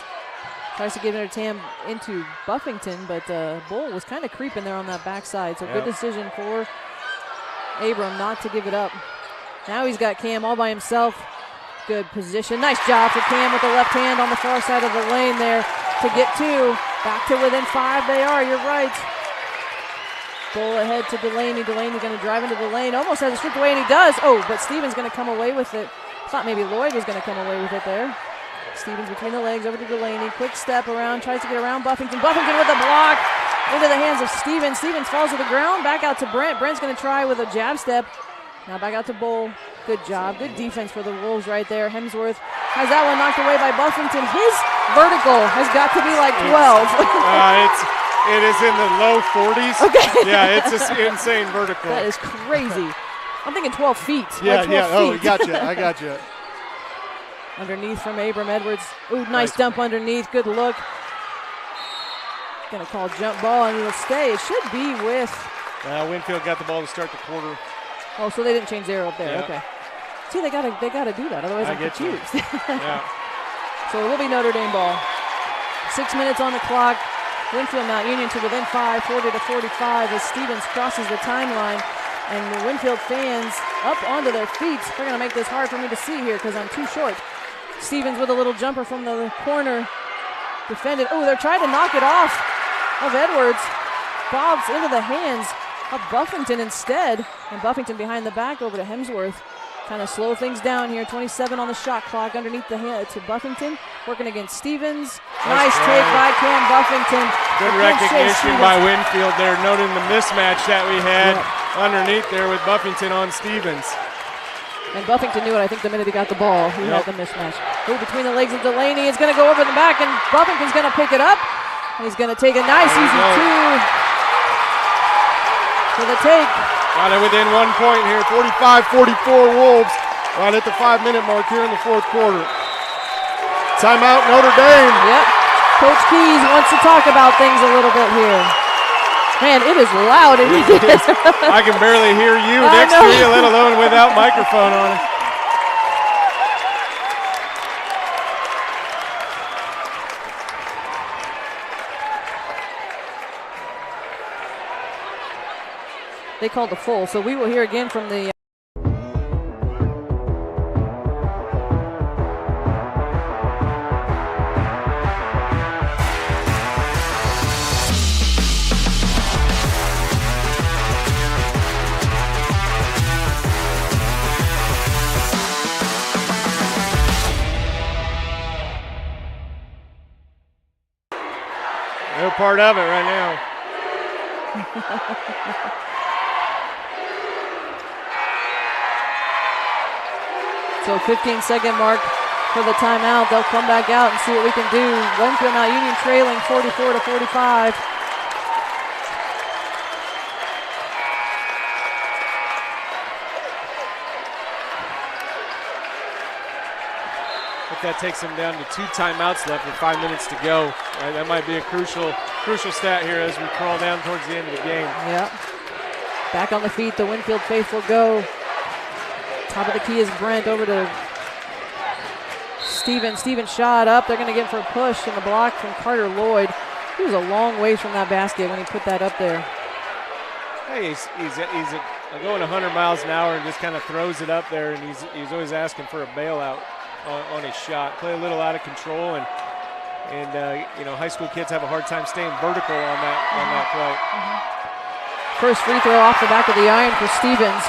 Tries to get into Buffington, but Bull was kind of creeping there on that backside. So good decision for Abram not to give it up. Now he's got Cam all by himself. Good position. Nice job for Cam with the left hand on the far side of the lane there to get 2. Back to within 5 they are, you're right. Bull ahead to Delaney. Delaney going to drive into the lane. Almost has it stripped away, and he does. Oh, but Stevens going to come away with it. Thought maybe Lloyd was going to come away with it there. Stevens between the legs, over to Delaney. Quick step around, tries to get around Buffington. Buffington with a block into the hands of Stevens. Stevens falls to the ground, back out to Brent. Brent's going to try with a jab step. Now back out to Bull. Good job, good defense for the Wolves right there. Hemsworth has that one knocked away by Buffington. His vertical has got to be like 12. It is in the low 40s. Okay. Yeah, it's an insane vertical. That is crazy. I'm thinking 12 feet. Yeah, like 12 yeah. feet. Oh, gotcha. I got you. Underneath from Abram Edwards. Ooh, nice dump underneath. Good look. Going to call jump ball, and it'll stay. It should be with. Winfield got the ball to start the quarter. Oh, so they didn't change their up there. Yeah. Okay. See, they gotta do that. Otherwise, I'm confused. Yeah. So it will be Notre Dame ball. 6 minutes on the clock. Winfield Mount Union to within 5, 40-45 as Stevens crosses the timeline. And the Winfield fans up onto their feet. They're going to make this hard for me to see here because I'm too short. Stevens with a little jumper from the corner. Defended. Oh, they're trying to knock it off of Edwards. Bobs into the hands of Buffington instead. And Buffington behind the back over to Hemsworth. Kind of slow things down here. 27 on the shot clock underneath the hand to Buffington. Working against Stevens. Nice take by Cam Buffington. Good recognition by Winfield there, noting the mismatch that we had underneath there with Buffington on Stevens. And Buffington knew it, I think, the minute he got the ball. He had the mismatch. Ooh, between the legs of Delaney. It's going to go over the back, and Buffington's going to pick it up. He's going to take a nice, easy 2 for the take. Got it within 1 point here. 45-44 Wolves. Right at the 5-minute mark here in the fourth quarter. Timeout, Notre Dame. Yep. Coach Keys wants to talk about things a little bit here. Man, it is loud in here. I can barely hear you next to you, let alone without microphone on it. They called the full, so we will hear again from the No part of it right now. So 15-second mark for the timeout. They'll come back out and see what we can do. Winfield Mount Union trailing 44-45. But that takes them down to 2 timeouts left with 5 minutes to go. Right, that might be a crucial stat here as we crawl down towards the end of the game. Yep. Back on the feet, the Winfield faithful go. Top of the key is Brent over to Steven. Steven shot up. They're going to get for a push and a block from Carter Lloyd. He was a long ways from that basket when he put that up there. Hey, he's going 100 miles an hour and just kind of throws it up there, and he's always asking for a bailout on his shot. Play a little out of control, and high school kids have a hard time staying vertical on that play. First free throw off the back of the iron for Stevens.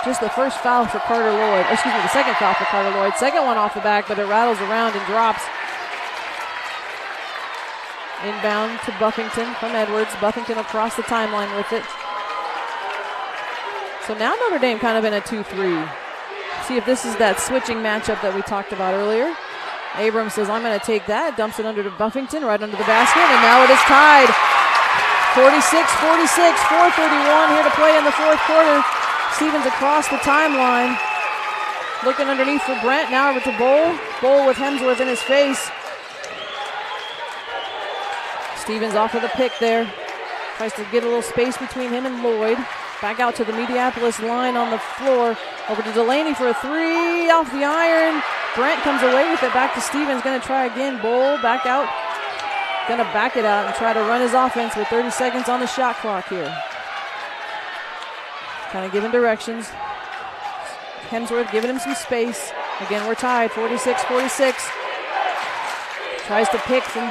Just the first foul for Carter Lloyd. Excuse me, the second foul for Carter Lloyd. Second one off the back, but it rattles around and drops. Inbound to Buffington from Edwards. Buffington across the timeline with it. So now Notre Dame kind of in a 2-3. See if this is that switching matchup that we talked about earlier. Abrams says, I'm going to take that. Dumps it under to Buffington, right under the basket, and now it is tied. 46-46, 4:31 here to play in the fourth quarter. Stevens across the timeline. Looking underneath for Brent, now over to Bowl. Bowl with Hemsworth in his face. Stevens off of the pick there. Tries to get a little space between him and Lloyd. Back out to the Mediapolis line on the floor Over to Delaney for a three off the iron. Brent comes away with it. Back to Stevens. Going to try again. Bowl back out. Going to back it out and try to run his offense with 30 seconds on the shot clock here. Kind of giving directions. Hemsworth giving him some space. Again, we're tied, 46-46. Tries to pick from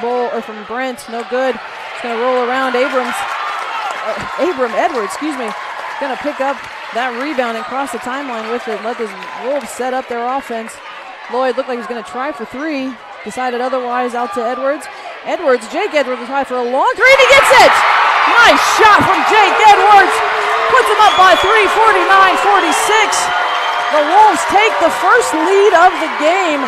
Brent. No good. It's going to roll around. Abram Edwards, going to pick up that rebound and cross the timeline with it. Let the Wolves set up their offense. Lloyd looked like he was going to try for three. Decided otherwise, out to Edwards. Jake Edwards will try for a long three, and he gets it! Nice shot from Jake Edwards. Puts him up by three, 49-46. The Wolves take the first lead of the game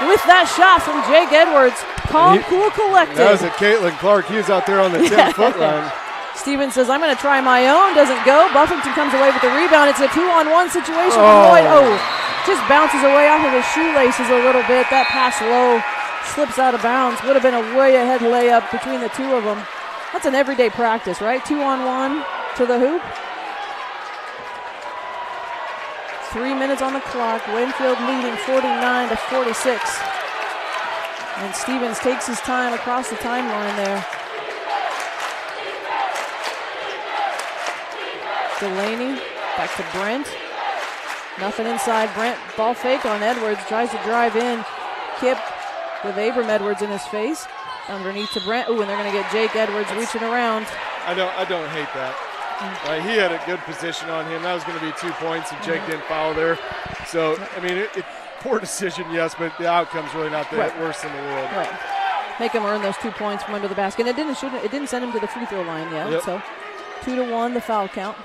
with that shot from Jake Edwards. Calm, cool, collected. That was a Caitlin Clark. He was out there on the 10-foot line. Stevens says, I'm going to try my own. Doesn't go. Buffington comes away with the rebound. It's a 2-on-1 situation for Lloyd. Just bounces away off of his shoelaces a little bit. That pass low slips out of bounds. Would have been a way ahead layup between the two of them. That's an everyday practice, right? 2-on-1 to the hoop. 3 minutes on the clock. Winfield leading 49-46. And Stevens takes his time across the timeline there. Delaney back to Brent. Nothing inside. Brent ball fake on Edwards. Tries to drive in. Kip with Abram Edwards in his face. Underneath to Brent. Ooh, and they're going to get Jake Edwards reaching around. I don't hate that. He had a good position on him. That was going to be 2 points, and Jake didn't foul there. So, I mean, poor decision, yes, but the outcome's really not the worst in the world. Right. Make him earn those 2 points from under the basket. And it didn't send him to the free throw line yet. Yep. So 2-1 the foul count.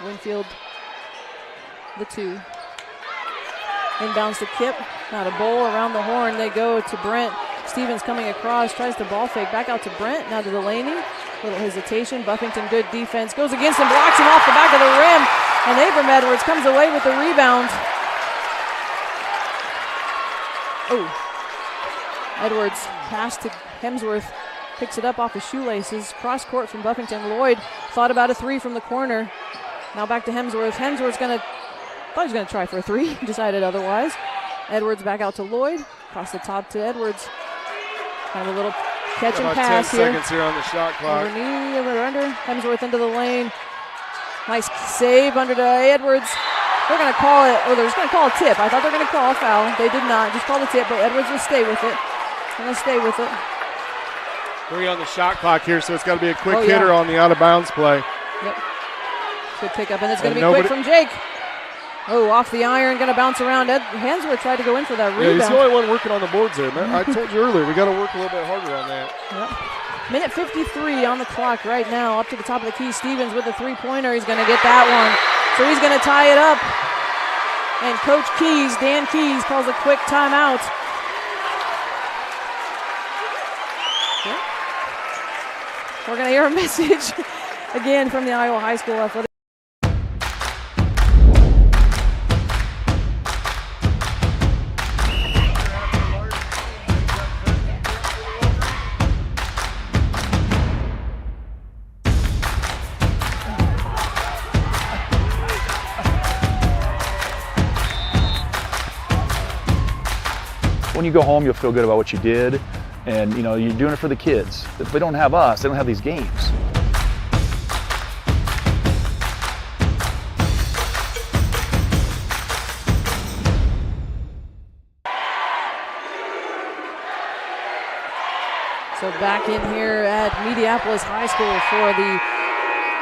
Winfield the 2. Inbounds to Kip. Now to Bowl around the horn. They go to Brent. Stevens coming across, tries to ball fake. Back out to Brent. Now to Delaney. Little hesitation. Buffington, good defense. Goes against him, blocks him off the back of the rim. And Abram Edwards comes away with the rebound. Edwards pass to Hemsworth. Picks it up off his shoelaces. Cross court from Buffington. Lloyd thought about a three from the corner. Now back to Hemsworth. Hemsworth's thought he was going to try for a three. Decided otherwise. Edwards back out to Lloyd. Across the top to Edwards. Kind of a little catch and pass 10 seconds here on the shot clock. Over knee, over under. Hemsworth into the lane. Nice save under to Edwards. They're going to call it, they're just going to call a tip. I thought they were going to call a foul. They did not. Just call the tip, but Edwards will stay with it. Going to stay with it. 3 on the shot clock here, so it's got to be a quick hitter on the out-of-bounds play. Yep. Good pickup, and it's going to be quick from Jake. Off the iron, going to bounce around. Hemsworth tried to go in for that rebound. Yeah, he's the only one working on the boards there, man. I told you earlier, we got to work a little bit harder on that. Yep. Minute 53 on the clock right now. Up to the top of the key. Stevens with a three-pointer. He's going to get that one. So he's going to tie it up. And Coach Keys, Dan Keys, calls a quick timeout. Yep. We're going to hear a message again from the Iowa High School Athletic. When you go home, you'll feel good about what you did, and you're doing it for the kids. If they don't have us, they don't have these games. So back in here at Mediapolis High School for the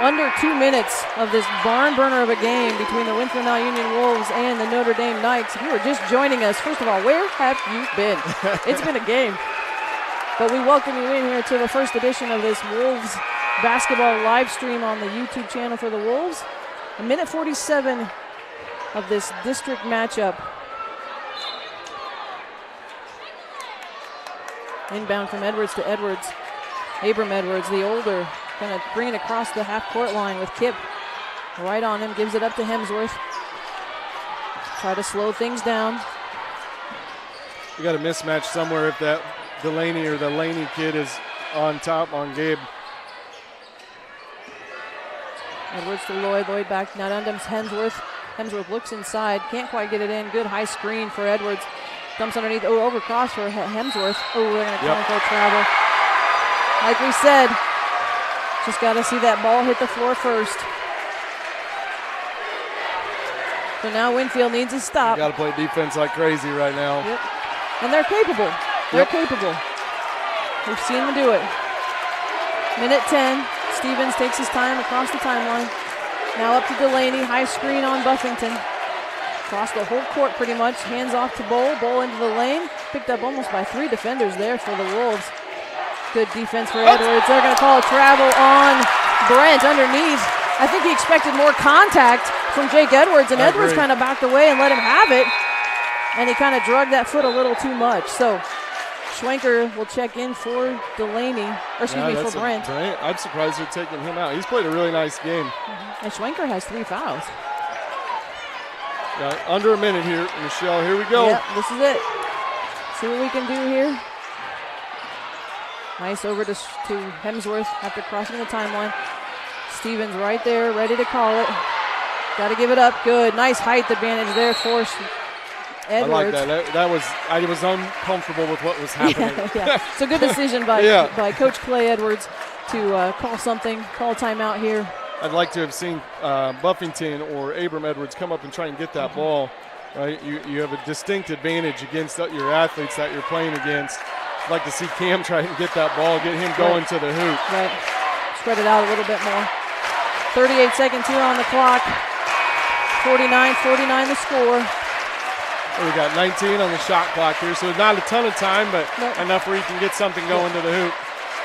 under 2 minutes of this barn burner of a game between the Winfield Now Union Wolves and the Notre Dame Knights. If you were just joining us, first of all, where have you been? It's been a game. But we welcome you in here to the first edition of this Wolves basketball live stream on the YouTube channel for the Wolves. A minute 47 of this district matchup. Inbound from Edwards to Edwards. Abram Edwards, the older, going to bring it across the half-court line with Kip right on him. Gives it up to Hemsworth. Try to slow things down. We got a mismatch somewhere if that Delaney or the Laney kid is on top on Gabe. Edwards to Lloyd. Lloyd back. Now Undham's Hemsworth. Hemsworth looks inside, can't quite get it in. Good high screen for Edwards. Dumps underneath, overcross for Hemsworth. Oh, they're going to call for travel. Like we said, just got to see that ball hit the floor first. So now Winfield needs a stop. Got to play defense like crazy right now. Yep. And they're capable. They're capable. We've seen them do it. Minute 10. Stevens takes his time across the timeline. Now up to Delaney. High screen on Buffington. Across the whole court pretty much. Hands off to Bowl. Bowl into the lane. Picked up almost by 3 defenders there for the Wolves. Good defense for Edwards. They're going to call a travel on Brent underneath. I think he expected more contact from Jake Edwards, and Edwards kind of backed away and let him have it. And he kind of drugged that foot a little too much. So Schwenker will check in for Delaney, or excuse me, for Brent. I'm surprised they're taking him out. He's played a really nice game. And Schwenker has 3 fouls. Yeah, under a minute here, Michelle. Here we go. Yep, this is it. See what we can do here. Nice over to Hemsworth after crossing the timeline. Stevens right there, ready to call it. Got to give it up. Good. Nice height advantage there for Edwards. I like that. I was uncomfortable with what was happening. Yeah. It's a good decision by Coach Clay Edwards to call something, call a timeout here. I'd like to have seen Buffington or Abram Edwards come up and try and get that ball. Right, you have a distinct advantage against your athletes that you're playing against. I'd like to see Cam try and get that ball, get him going to the hoop. Right, spread it out a little bit more. 38 seconds here on the clock. 49-49 the score. We got 19 on the shot clock here, so not a ton of time, but enough where you can get something going to the hoop.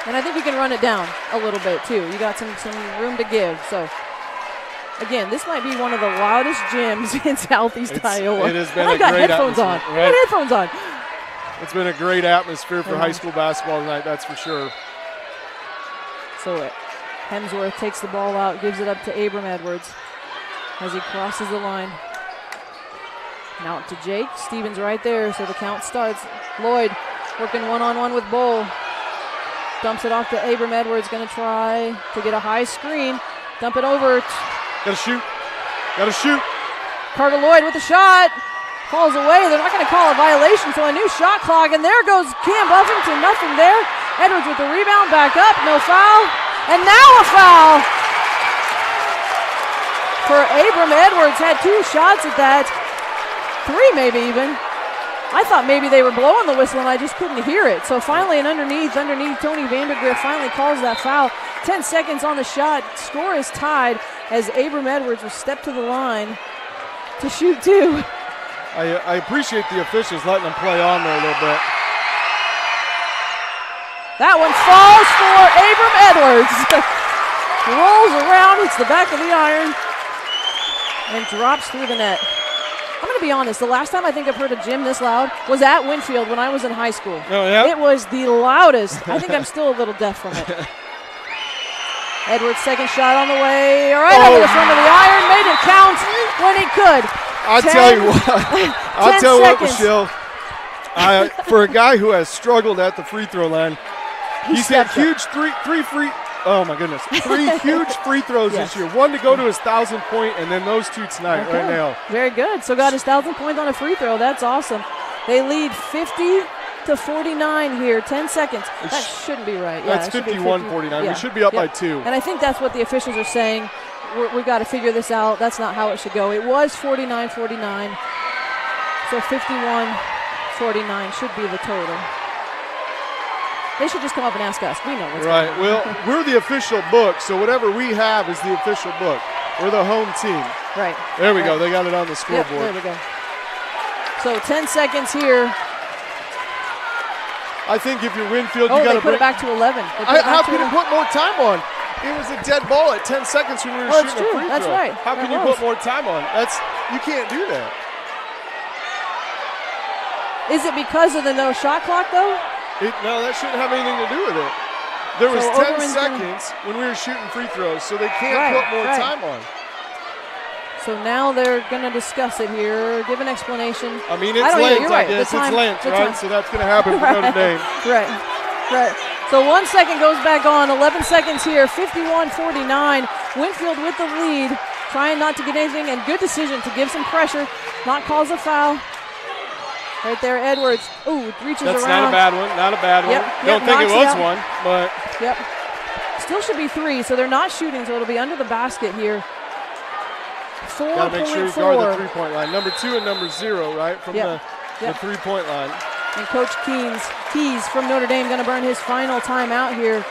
And I think you can run it down a little bit too. You got some room to give. So again, this might be one of the loudest gyms in Southeast Iowa. It has been I've got headphones on. Right? I got headphones on. It's been a great atmosphere for high school basketball tonight, that's for sure. So Hemsworth takes the ball out, gives it up to Abram Edwards as he crosses the line. Now to Jake. Stevens right there, so the count starts. Lloyd working one-on-one with Bowl. Dumps it off to Abram Edwards, going to try to get a high screen. Dump it over. Got to shoot. Carter Lloyd with the shot. Falls away. They're not going to call a violation, so a new shot clock. And there goes Cam Buffington. Nothing there. Edwards with the rebound. Back up. No foul. And now a foul for Abram Edwards. Had 2 shots at that. 3 maybe even. I thought maybe they were blowing the whistle and I just couldn't hear it. So finally, and underneath, Tony Vandergrift finally calls that foul. 10 seconds on the shot. Score is tied as Abram Edwards will step to the line to shoot 2. I appreciate the officials letting them play on there a little bit. That one falls for Abram Edwards. Rolls around, hits the back of the iron, and drops through the net. I'm going to be honest, the last time I think I've heard a gym this loud was at Winfield when I was in high school. Oh, yeah? It was the loudest. I think I'm still a little deaf from it. Edwards' second shot on the way, right over the front of the iron, made it count when he could. I'll tell you what, Michelle. For a guy who has struggled at the free throw line, he's had huge three huge free throws this year. One to go to his 1,000-point, and then those 2 tonight right now. Very good. So got his 1,000 points on a free throw. That's awesome. They lead 50-49 here. 10 seconds. That shouldn't be right. That's 51-49. Yeah. We should be up by 2. And I think that's what the officials are saying. We've got to figure this out. That's not how it should go. It was 49-49. So 51-49 should be the total. They should just come up and ask us. We know what's going on. Well, we're the official book, so whatever we have is the official book. We're the home team. Right. There we go. They got it on the scoreboard. Yep, there we go. So 10 seconds here. I think if you're Winfield, you got to put it back to 11. How can you put more time on? It was a dead ball at 10 seconds when we were shooting a free throw. That's right. How can you put more time on? You can't do that. Is it because of the no shot clock, though? No, that shouldn't have anything to do with it. There was 10 seconds when we were shooting free throws, so they can't put more time on. So now they're going to discuss it here, give an explanation. I mean, it's Lent, I guess. It's Lent, right? So that's going to happen for Notre Dame. Right. So 1 second goes back on, 11 seconds here, 51-49. Winfield with the lead. trying not to get anything, and good decision to give some pressure, not cause a foul. Right there, Edwards. Ooh, reaches That's around. not a bad one. Not a bad one. Yep, Don't think it knocks was out. one, but Yep. Still should be 3, so they're not shooting, so it'll be under the basket here. got to make sure you 4.4. guard the three-point line. Number 2 and number 0, right, from the three-point line. And Coach Keys from Notre Dame going to burn his final timeout here.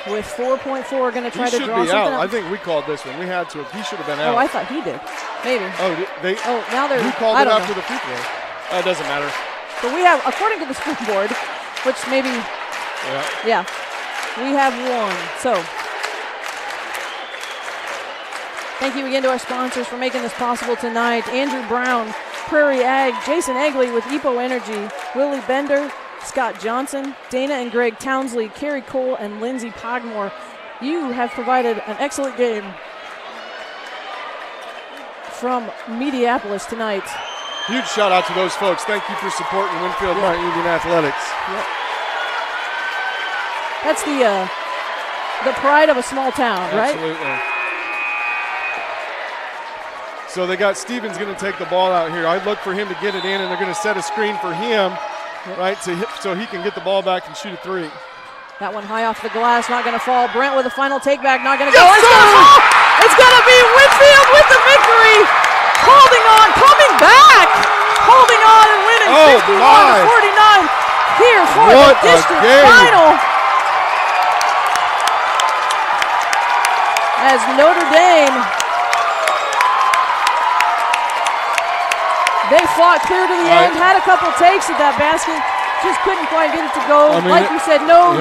With 4.4, going to try to draw He should be something out. up. I think we called this one. We had to. He should have been out. Oh, I thought he did. Maybe. Oh, now they're. who called I it don't after know. the free throw? It doesn't matter. But we have, according to the scoreboard, which maybe, yeah, we have 1. So, thank you again to our sponsors for making this possible tonight. Andrew Brown, Prairie Ag, Jason Egley with EPO Energy, Willie Bender, Scott Johnson, Dana and Greg Townsley, Carrie Cole, and Lindsey Pogmore. You have provided an excellent game from Mediapolis tonight. Huge shout out to those folks. Thank you for supporting Winfield Mount Union Athletics. Yep. That's the pride of a small town, right? Absolutely. So they got Stevens going to take the ball out here. I'd look for him to get it in, and they're going to set a screen for him, right, so he can get the ball back and shoot a 3. That one high off the glass, not going to fall. Brent with a final takeback, not going to go. It's going to be Winfield with the victory. Holding on, coming back. Holding on and winning 51-49 here for the district final. As Notre Dame, they fought clear to the end, had a couple takes at that basket. Just couldn't quite get it to go. Like you said, no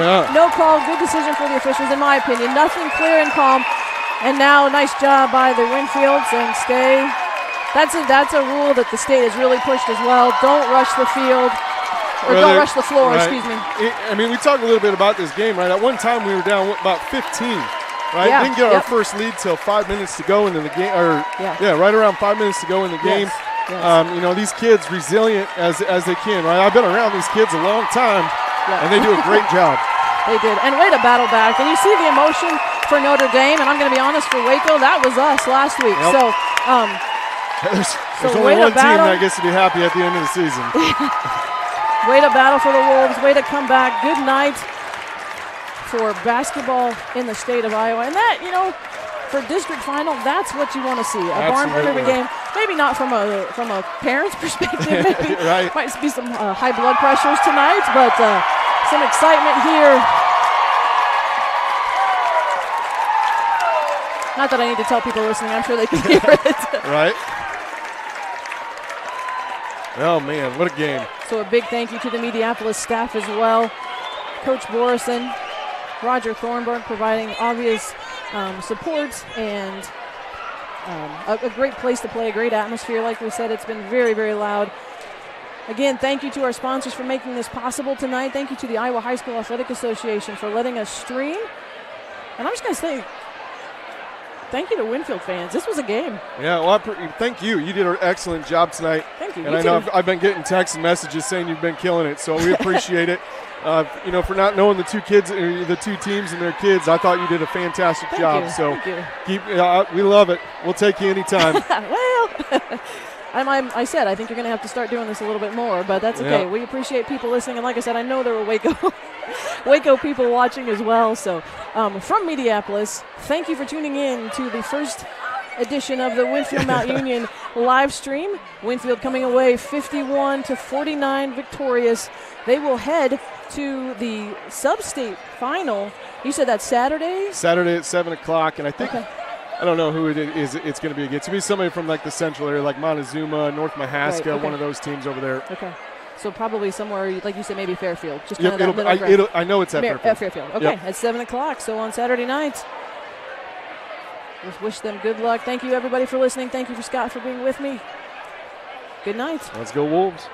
call. Good decision for the officials, in my opinion. Nothing clear and calm. And now, nice job by the Winfields and stay. That's a rule that the state has really pushed as well. Don't rush the field, or don't rush the floor. Right. Excuse me. I mean, we talked a little bit about this game, right? At one time, we were down about 15. Right, didn't get our first lead till 5 minutes to go into the game, right around 5 minutes to go in the game. Yes. You know, these kids resilient as they can, right? I've been around these kids a long time, and they do a great job. They did, and way to battle back. And you see the emotion for Notre Dame, and I'm going to be honest, for Waco, that was us last week. Yep. So, there's only one team that gets to be happy at the end of the season. Way to battle for the Wolves. Way to come back. Good night for basketball in the state of Iowa. And that, you know, for district final, that's what you want to see. A barn burner game. Maybe not from a parent's perspective. Maybe might be some high blood pressures tonight, but some excitement here. Not that I need to tell people listening. I'm sure they can hear it. Right. Oh, man, what a game. So a big thank you to the Mediapolis staff as well. Coach Borison, Roger Thornburg providing obvious support and a great place to play, a great atmosphere. Like we said, it's been very, very loud. Again, thank you to our sponsors for making this possible tonight. Thank you to the Iowa High School Athletic Association for letting us stream. And I'm just going to say, thank you to Winfield fans. This was a game. Yeah, well, thank you. You did an excellent job tonight. Thank you. And I know I've been getting texts and messages saying you've been killing it, so we appreciate it. You know, for not knowing the two teams and their kids, I thought you did a fantastic job. So we love it. We'll take you anytime. Well, I said I think you're going to have to start doing this a little bit more, but that's okay. Yeah. We appreciate people listening, and like I said, I know there were Waco people watching as well. So from Mediapolis, thank you for tuning in to the first edition of the Winfield Mount Union live stream. Winfield coming away 51-49 victorious. They will head to the sub-state final. You said that's Saturday? Saturday at 7 o'clock, and I think I don't know who it is. It's going to be against. It's going to be somebody from like the central area, like Montezuma, North Mahaska, one of those teams over there. Okay. So probably somewhere, like you said, maybe Fairfield. Just I know it's at Fairfield. Fairfield. Okay, at 7 o'clock. So on Saturday night, just wish them good luck. Thank you, everybody, for listening. Thank you for Scott for being with me. Good night. Let's go Wolves.